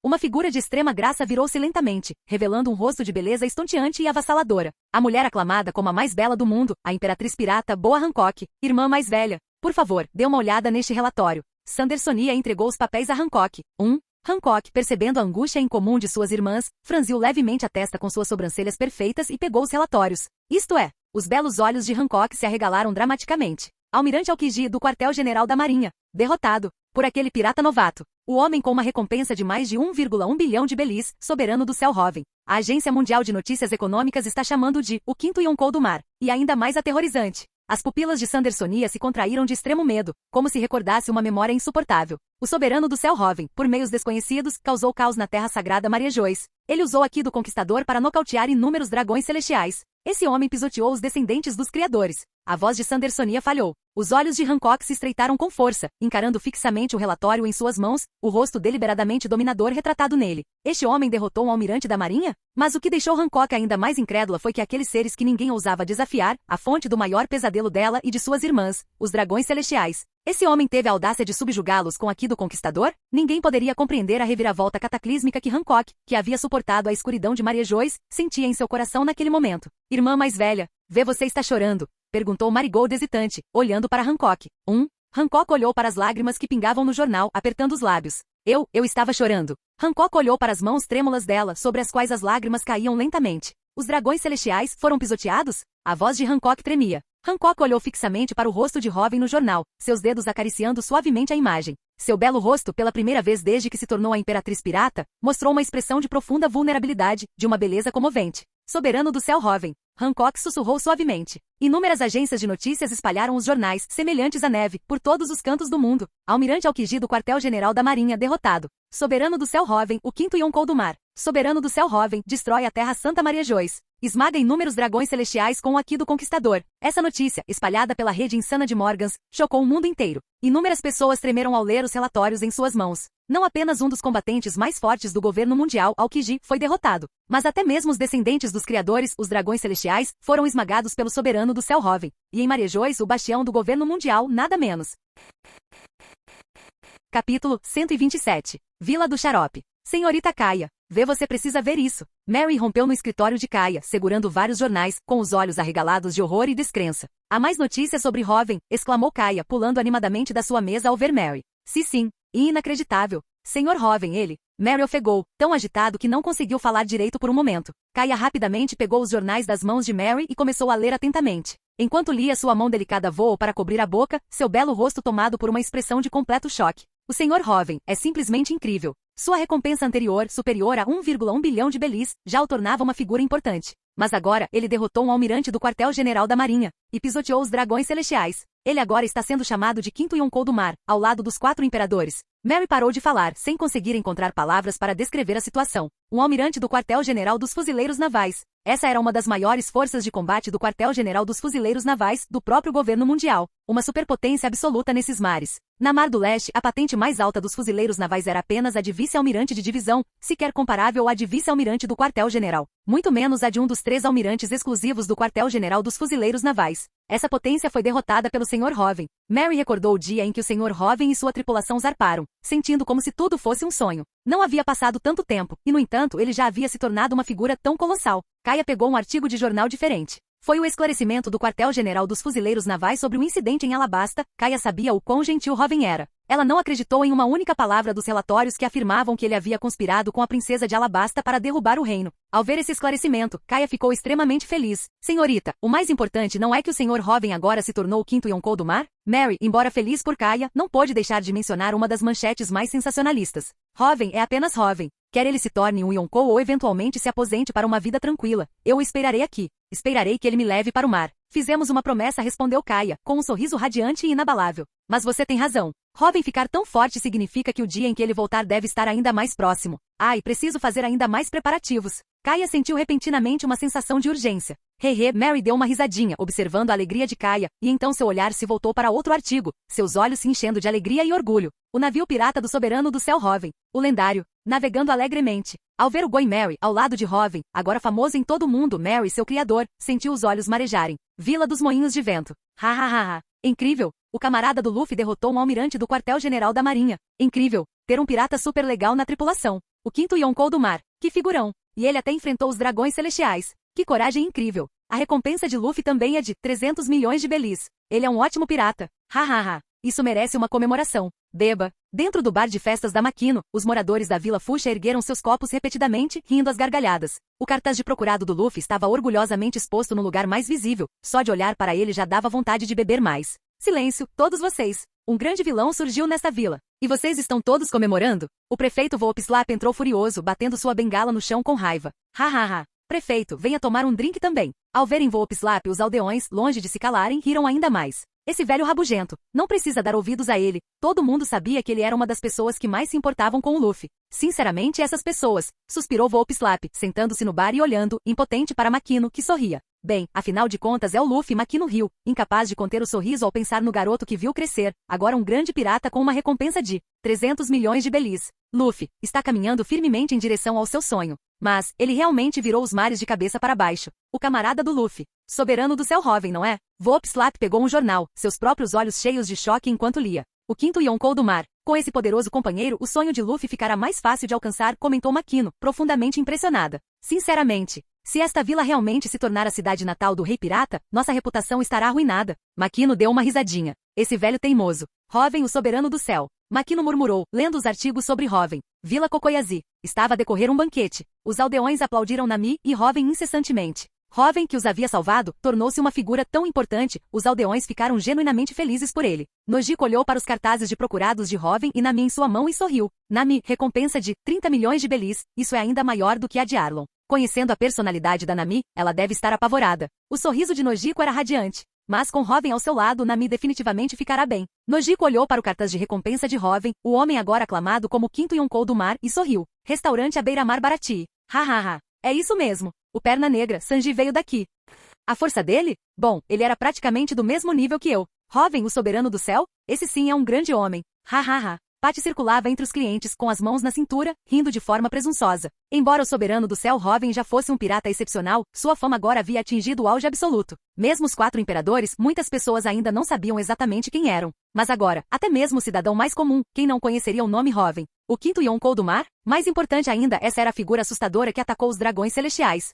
Uma figura de extrema graça virou-se lentamente, revelando um rosto de beleza estonteante e avassaladora. A mulher aclamada como a mais bela do mundo, a Imperatriz Pirata Boa Hancock, irmã mais velha. Por favor, dê uma olhada neste relatório. Sandersonia entregou os papéis a Hancock. Hancock, percebendo a angústia incomum de suas irmãs, franziu levemente a testa com suas sobrancelhas perfeitas e pegou os relatórios. Isto é, os belos olhos de Hancock se arregalaram dramaticamente. Almirante Aokiji do Quartel-General da Marinha, derrotado por aquele pirata novato, o homem com uma recompensa de mais de 1,1 bilhão de belis, soberano do céu Roven. A Agência Mundial de Notícias Econômicas está chamando de o quinto Yonkou do mar, e ainda mais aterrorizante. As pupilas de Sandersonia se contraíram de extremo medo, como se recordasse uma memória insuportável. O soberano do céu Roven, por meios desconhecidos, causou caos na terra sagrada Maria Joyce. Ele usou aqui do Conquistador para nocautear inúmeros dragões celestiais. Esse homem pisoteou os descendentes dos criadores. A voz de Sandersonia falhou. Os olhos de Hancock se estreitaram com força, encarando fixamente o relatório em suas mãos, o rosto deliberadamente dominador retratado nele. Este homem derrotou um almirante da marinha? Mas o que deixou Hancock ainda mais incrédula foi que aqueles seres que ninguém ousava desafiar, a fonte do maior pesadelo dela e de suas irmãs, os dragões celestiais. Esse homem teve a audácia de subjugá-los com a Ki do Conquistador? Ninguém poderia compreender a reviravolta cataclísmica que Hancock, que havia suportado a escuridão de Maria Joyce, sentia em seu coração naquele momento. Irmã mais velha, vê você está chorando, perguntou Marigold hesitante, olhando para Hancock. Hancock olhou para as lágrimas que pingavam no jornal, apertando os lábios. Eu estava chorando. Hancock olhou para as mãos trêmulas dela, sobre as quais as lágrimas caíam lentamente. Os dragões celestiais foram pisoteados? A voz de Hancock tremia. Hancock olhou fixamente para o rosto de Roven no jornal, seus dedos acariciando suavemente a imagem. Seu belo rosto, pela primeira vez desde que se tornou a Imperatriz Pirata, mostrou uma expressão de profunda vulnerabilidade, de uma beleza comovente. Soberano do céu Roven, Hancock sussurrou suavemente. Inúmeras agências de notícias espalharam os jornais, semelhantes à neve, por todos os cantos do mundo. Almirante Aokiji do Quartel-General da Marinha derrotado. Soberano do céu Roven, o quinto Yonkou do mar. Soberano do céu Roven, destrói a terra Santa Maria Joyce. Esmaga inúmeros dragões celestiais com o Aqui do Conquistador. Essa notícia, espalhada pela rede insana de Morgans, chocou o mundo inteiro. Inúmeras pessoas tremeram ao ler os relatórios em suas mãos. Não apenas um dos combatentes mais fortes do governo mundial, Aokiji, foi derrotado, mas até mesmo os descendentes dos criadores, os dragões celestiais, foram esmagados pelo soberano do céu Roven. E em Maria Joyce, o bastião do governo mundial, nada menos. Capítulo 127. Vila do Xarope. Senhorita Kaia, vê, você precisa ver isso. Mary rompeu no escritório de Kaia, segurando vários jornais, com os olhos arregalados de horror e descrença. Há mais notícias sobre Roven, exclamou Kaia, pulando animadamente da sua mesa ao ver Mary. Sim, e inacreditável. Senhor Roven, ele. Mary ofegou, tão agitado que não conseguiu falar direito por um momento. Kaia rapidamente pegou os jornais das mãos de Mary e começou a ler atentamente. Enquanto lia, sua mão delicada voou para cobrir a boca, seu belo rosto tomado por uma expressão de completo choque. O Senhor Roven é simplesmente incrível. Sua recompensa anterior, superior a 1,1 bilhão de belis, já o tornava uma figura importante. Mas agora, ele derrotou um almirante do Quartel-General da Marinha e pisoteou os dragões celestiais. Ele agora está sendo chamado de quinto Yonkou do mar, ao lado dos 4 imperadores. Mary parou de falar, sem conseguir encontrar palavras para descrever a situação. Um almirante do Quartel-General dos Fuzileiros Navais. Essa era uma das maiores forças de combate do Quartel-General dos Fuzileiros Navais, do próprio governo mundial. Uma superpotência absoluta nesses mares. Na Mar do Leste, a patente mais alta dos fuzileiros navais era apenas a de vice-almirante de divisão, sequer comparável à de vice-almirante do Quartel-General. Muito menos a de um dos 3 almirantes exclusivos do Quartel-General dos Fuzileiros Navais. Essa potência foi derrotada pelo Sr. Roven. Mary recordou o dia em que o Sr. Roven e sua tripulação zarparam, sentindo como se tudo fosse um sonho. Não havia passado tanto tempo, e no entanto ele já havia se tornado uma figura tão colossal. Kaia pegou um artigo de jornal diferente. Foi o esclarecimento do Quartel-General dos Fuzileiros Navais sobre o incidente em Alabasta. Kaia sabia o quão gentil Roven era. Ela não acreditou em uma única palavra dos relatórios que afirmavam que ele havia conspirado com a princesa de Alabasta para derrubar o reino. Ao ver esse esclarecimento, Kaia ficou extremamente feliz. Senhorita, o mais importante não é que o Sr. Roven agora se tornou o quinto Yonkou do mar? Mary, embora feliz por Kaia, não pôde deixar de mencionar uma das manchetes mais sensacionalistas. Roven é apenas Roven. Quer ele se torne um Yonkou ou eventualmente se aposente para uma vida tranquila, eu o esperarei aqui. Esperarei que ele me leve para o mar. Fizemos uma promessa, respondeu Kaia, com um sorriso radiante e inabalável. Mas você tem razão. Roven ficar tão forte significa que o dia em que ele voltar deve estar ainda mais próximo. Preciso fazer ainda mais preparativos. Kaia sentiu repentinamente uma sensação de urgência. Mary deu uma risadinha, observando a alegria de Kaia, e então seu olhar se voltou para outro artigo, seus olhos se enchendo de alegria e orgulho. O navio pirata do soberano do céu Roven, o lendário, navegando alegremente. Ao ver o Goi Mary, ao lado de Roven, agora famoso em todo o mundo, Mary, seu criador, sentiu os olhos marejarem. Vila dos Moinhos de Vento. Incrível! O camarada do Luffy derrotou um almirante do Quartel-General da Marinha. Incrível! Ter um pirata super legal na tripulação. O quinto Yonkou do mar. Que figurão! E ele até enfrentou os dragões celestiais. Que coragem incrível! A recompensa de Luffy também é de 300 milhões de belis. Ele é um ótimo pirata. Isso merece uma comemoração. Beba. Dentro do bar de festas da Makino, os moradores da Vila Fuchsia ergueram seus copos repetidamente, rindo às gargalhadas. O cartaz de procurado do Luffy estava orgulhosamente exposto no lugar mais visível. Só de olhar para ele já dava vontade de beber mais. Silêncio, todos vocês. Um grande vilão surgiu nesta vila. E vocês estão todos comemorando? O prefeito Voopslap entrou furioso, batendo sua bengala no chão com raiva. Ha. Prefeito, venha tomar um drink também. Ao verem Voopslap, os aldeões, longe de se calarem, riram ainda mais. Esse velho rabugento. Não precisa dar ouvidos a ele. Todo mundo sabia que ele era uma das pessoas que mais se importavam com o Luffy. Sinceramente, essas pessoas. Suspirou Voopslap, sentando-se no bar e olhando, impotente para Makino, que sorria. Bem, afinal de contas é o Luffy. Makino riu, incapaz de conter o sorriso ao pensar no garoto que viu crescer, agora um grande pirata com uma recompensa de 300 milhões de belis. Luffy está caminhando firmemente em direção ao seu sonho. Mas, ele realmente virou os mares de cabeça para baixo. O camarada do Luffy. Soberano do céu Robin, não é? Voopslap pegou um jornal, seus próprios olhos cheios de choque enquanto lia. O quinto Yonkou do mar. Com esse poderoso companheiro, o sonho de Luffy ficará mais fácil de alcançar, comentou Makino, profundamente impressionada. Sinceramente, se esta vila realmente se tornar a cidade natal do Rei Pirata, nossa reputação estará arruinada. Makino deu uma risadinha. Esse velho teimoso. Robin, o soberano do céu. Makino murmurou, lendo os artigos sobre Robin. Vila Kokoyazi. Estava a decorrer um banquete. Os aldeões aplaudiram Nami e Robin incessantemente. Robin, que os havia salvado, tornou-se uma figura tão importante, os aldeões ficaram genuinamente felizes por ele. Nojiko olhou para os cartazes de procurados de Robin e Nami em sua mão e sorriu. Nami, recompensa de 30 milhões de belis, isso é ainda maior do que a de Arlong. Conhecendo a personalidade da Nami, ela deve estar apavorada. O sorriso de Nojiko era radiante. Mas com Robin ao seu lado, Nami definitivamente ficará bem. Nojiko olhou para o cartaz de recompensa de Robin, o homem agora aclamado como o quinto Yonkou do mar, e sorriu. Restaurante à beira-mar Baratie. Ha. É isso mesmo. O Perna Negra, Sanji veio daqui. A força dele? Bom, ele era praticamente do mesmo nível que eu. Robin, o soberano do céu? Esse sim é um grande homem. Ha. Patty circulava entre os clientes, com as mãos na cintura, rindo de forma presunçosa. Embora o soberano do céu Robin já fosse um pirata excepcional, sua fama agora havia atingido o auge absoluto. Mesmo os 4 imperadores, muitas pessoas ainda não sabiam exatamente quem eram. Mas agora, até mesmo o cidadão mais comum, quem não conheceria o nome Robin? O quinto Yonkou do mar? Mais importante ainda, essa era a figura assustadora que atacou os dragões celestiais.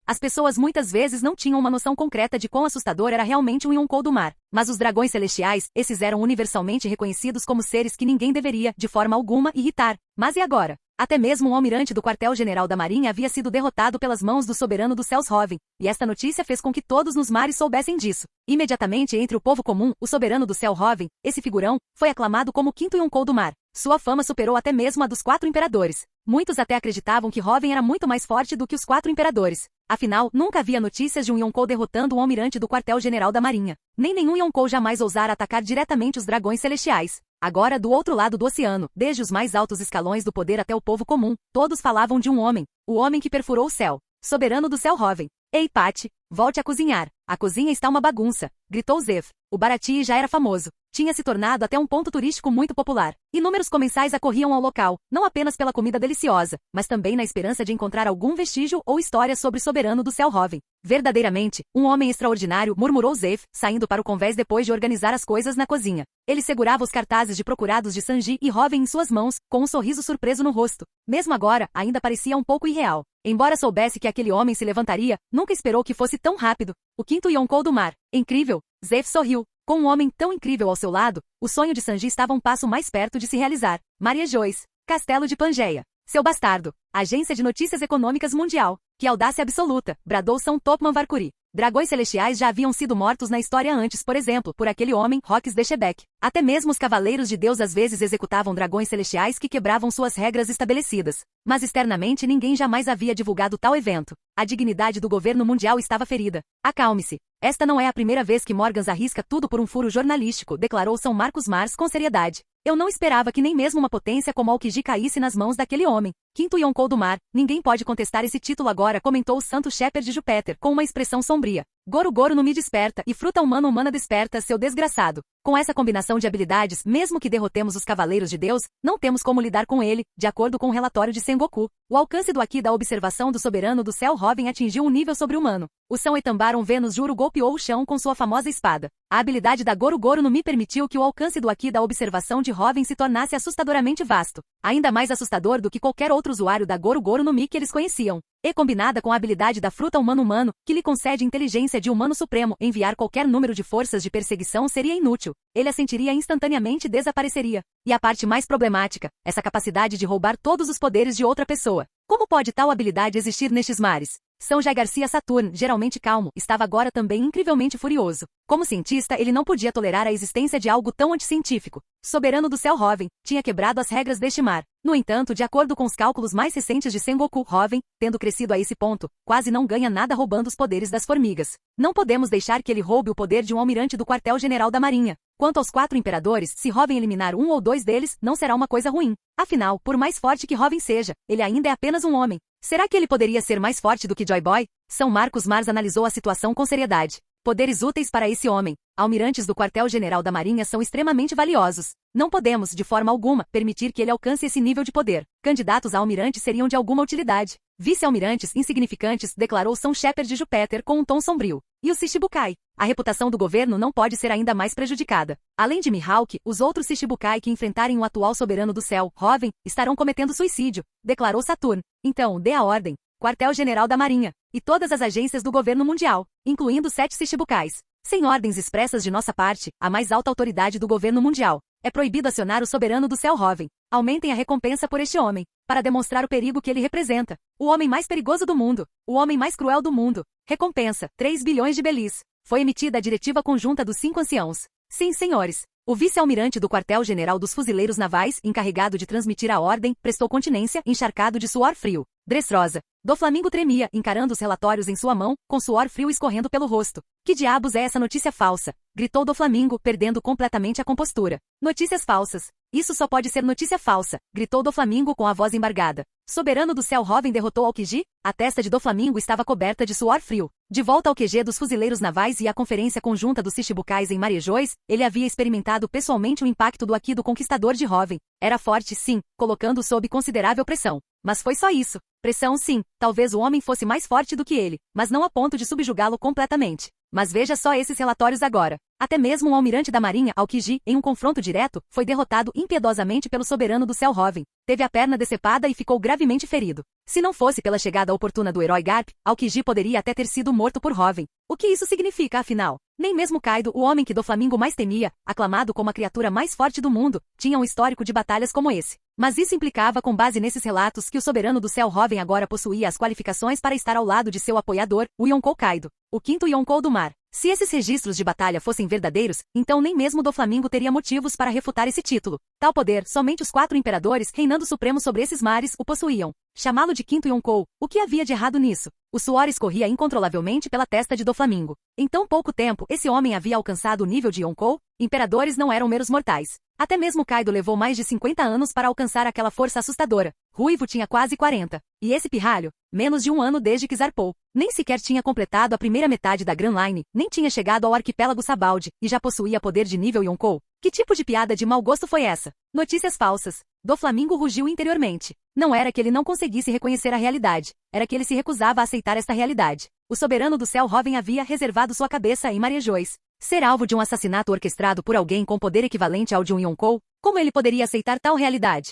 As pessoas muitas vezes não tinham uma noção concreta de quão assustador era realmente um Yonkou do mar. Mas os dragões celestiais, esses eram universalmente reconhecidos como seres que ninguém deveria, de forma alguma, irritar. Mas e agora? Até mesmo um almirante do quartel-general da Marinha havia sido derrotado pelas mãos do soberano dos céus Robin, e esta notícia fez com que todos nos mares soubessem disso. Imediatamente entre o povo comum, o soberano do céu Robin, esse figurão, foi aclamado como o quinto Yonkou do mar. Sua fama superou até mesmo a dos 4 imperadores. Muitos até acreditavam que Robin era muito mais forte do que os 4 imperadores. Afinal, nunca havia notícias de um Yonkou derrotando um almirante do quartel-general da Marinha. Nem nenhum Yonkou jamais ousara atacar diretamente os dragões celestiais. Agora, do outro lado do oceano, desde os mais altos escalões do poder até o povo comum, todos falavam de um homem. O homem que perfurou o céu. Soberano do céu Robin. Ei, Patty, volte a cozinhar. A cozinha está uma bagunça, gritou Zef. O Baratie já era famoso. Tinha se tornado até um ponto turístico muito popular. Inúmeros comensais acorriam ao local, não apenas pela comida deliciosa, mas também na esperança de encontrar algum vestígio ou história sobre o soberano do céu Robin. Verdadeiramente, um homem extraordinário, murmurou Zef, saindo para o convés depois de organizar as coisas na cozinha. Ele segurava os cartazes de procurados de Sanji e Robin em suas mãos, com um sorriso surpreso no rosto. Mesmo agora, ainda parecia um pouco irreal. Embora soubesse que aquele homem se levantaria, nunca esperou que fosse tão rápido. O quinto Yonkou do mar. Incrível. Zef sorriu. Com um homem tão incrível ao seu lado, o sonho de Sanji estava um passo mais perto de se realizar. Maria Joyce. Castelo de Pangeia. Seu bastardo. Agência de Notícias Econômicas Mundial. Que audácia absoluta, bradou São Topman Varkuri. Dragões celestiais já haviam sido mortos na história antes, por exemplo, por aquele homem, Rox de Shebeck. Até mesmo os cavaleiros de Deus às vezes executavam dragões celestiais que quebravam suas regras estabelecidas. Mas externamente ninguém jamais havia divulgado tal evento. A dignidade do governo mundial estava ferida. Acalme-se. Esta não é a primeira vez que Morgans arrisca tudo por um furo jornalístico, declarou São Marcos Mars com seriedade. Eu não esperava que nem mesmo uma potência como Aokiji caísse nas mãos daquele homem. Quinto Yonkou do mar, ninguém pode contestar esse título agora, comentou o santo Shepherd de Júpiter, com uma expressão sombria. Goro Goro não me desperta, e fruta humana desperta, seu desgraçado. Com essa combinação de habilidades, mesmo que derrotemos os Cavaleiros de Deus, não temos como lidar com ele, de acordo com o relatório de Sengoku. O alcance do Aki da observação do soberano do céu Robin atingiu um nível sobre-humano. O São Etambaron Vênus Juro golpeou o chão com sua famosa espada. A habilidade da Goro Goro no Mi permitiu que o alcance do Aki da observação de Robin se tornasse assustadoramente vasto. Ainda mais assustador do que qualquer outro outro usuário da Goro Goro no Mi que eles conheciam. E combinada com a habilidade da fruta humano-humano, que lhe concede inteligência de humano supremo, enviar qualquer número de forças de perseguição seria inútil. Ele a sentiria instantaneamente e desapareceria. E a parte mais problemática, essa capacidade de roubar todos os poderes de outra pessoa. Como pode tal habilidade existir nestes mares? São Jai Garcia Saturn, geralmente calmo, estava agora também incrivelmente furioso. Como cientista, ele não podia tolerar a existência de algo tão anticientífico. Soberano do céu Hoven, tinha quebrado as regras deste mar. No entanto, de acordo com os cálculos mais recentes de Sengoku, Hoven, tendo crescido a esse ponto, quase não ganha nada roubando os poderes das formigas. Não podemos deixar que ele roube o poder de um almirante do quartel-general da Marinha. Quanto aos 4 imperadores, se Hoven eliminar um ou 2 deles, não será uma coisa ruim. Afinal, por mais forte que Hoven seja, ele ainda é apenas um homem. Será que ele poderia ser mais forte do que Joy Boy? São Marcos Mars analisou a situação com seriedade. Poderes úteis para esse homem. Almirantes do quartel-general da Marinha são extremamente valiosos. Não podemos, de forma alguma, permitir que ele alcance esse nível de poder. Candidatos a almirante seriam de alguma utilidade. Vice-almirantes insignificantes, declarou São Shepard de Júpiter com um tom sombrio. E o Shichibukai? A reputação do governo não pode ser ainda mais prejudicada. Além de Mihawk, os outros Shichibukai que enfrentarem o atual soberano do céu, Hoven, estarão cometendo suicídio, declarou Saturn. Então, dê a ordem. Quartel-General da Marinha, e todas as agências do governo mundial, incluindo 7 Shichibukais. Sem ordens expressas de nossa parte, a mais alta autoridade do governo mundial, é proibido acionar o soberano do céu Hoven. Aumentem a recompensa por este homem, para demonstrar o perigo que ele representa. O homem mais perigoso do mundo, o homem mais cruel do mundo. Recompensa, 3 bilhões de belis. Foi emitida a diretiva conjunta dos 5 anciãos. Sim, senhores. O vice-almirante do quartel-general dos fuzileiros navais, encarregado de transmitir a ordem, prestou continência, encharcado de suor frio. Dressrosa. Doflamingo tremia, encarando os relatórios em sua mão, com suor frio escorrendo pelo rosto. Que diabos é essa notícia falsa? Gritou Doflamingo, perdendo completamente a compostura. Notícias falsas. Isso só pode ser notícia falsa, gritou Doflamingo com a voz embargada. Soberano do céu Hoven derrotou Aokiji? A testa de Doflamingo estava coberta de suor frio. De volta ao QG dos fuzileiros navais e à conferência conjunta dos Shichibukais em Marejois, ele havia experimentado pessoalmente o impacto do Aki do Conquistador de Hoven. Era forte, sim, colocando-o sob considerável pressão. Mas foi só isso. Pressão, sim. Talvez o homem fosse mais forte do que ele, mas não a ponto de subjugá-lo completamente. Mas veja só esses relatórios agora. Até mesmo um almirante da Marinha, Aokiji, em um confronto direto, foi derrotado impiedosamente pelo soberano do céu Hoven. Teve a perna decepada e ficou gravemente ferido. Se não fosse pela chegada oportuna do herói Garp, Aokiji poderia até ter sido morto por Hoven. O que isso significa, afinal? Nem mesmo Kaido, o homem que Doflamingo mais temia, aclamado como a criatura mais forte do mundo, tinha um histórico de batalhas como esse. Mas isso implicava, com base nesses relatos, que o soberano do céu Hoven agora possuía as qualificações para estar ao lado de seu apoiador, o Yonkou Kaido, o quinto Yonkou do mar. Se esses registros de batalha fossem verdadeiros, então nem mesmo Doflamingo teria motivos para refutar esse título. Tal poder, somente os 4 imperadores, reinando supremo sobre esses mares, o possuíam. Chamá-lo de quinto Yonkou, o que havia de errado nisso? O suor escorria incontrolavelmente pela testa de Doflamingo. Em tão pouco tempo, esse homem havia alcançado o nível de Yonkou? Imperadores não eram meros mortais. Até mesmo Kaido levou mais de 50 anos para alcançar aquela força assustadora. Ruivo tinha quase 40. E esse pirralho? Menos de um ano desde que zarpou. Nem sequer tinha completado a primeira metade da Grand Line, nem tinha chegado ao arquipélago Sabaldi, e já possuía poder de nível Yonkou. Que tipo de piada de mau gosto foi essa? Notícias falsas. Doflamingo rugiu interiormente. Não era que ele não conseguisse reconhecer a realidade. Era que ele se recusava a aceitar esta realidade. O soberano do céu Hoven havia reservado sua cabeça em Marejois. Ser alvo de um assassinato orquestrado por alguém com poder equivalente ao de um Yonkou? Como ele poderia aceitar tal realidade?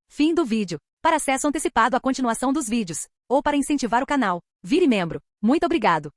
Fim do vídeo. Para acesso antecipado à continuação dos vídeos, ou para incentivar o canal, vire membro. Muito obrigado.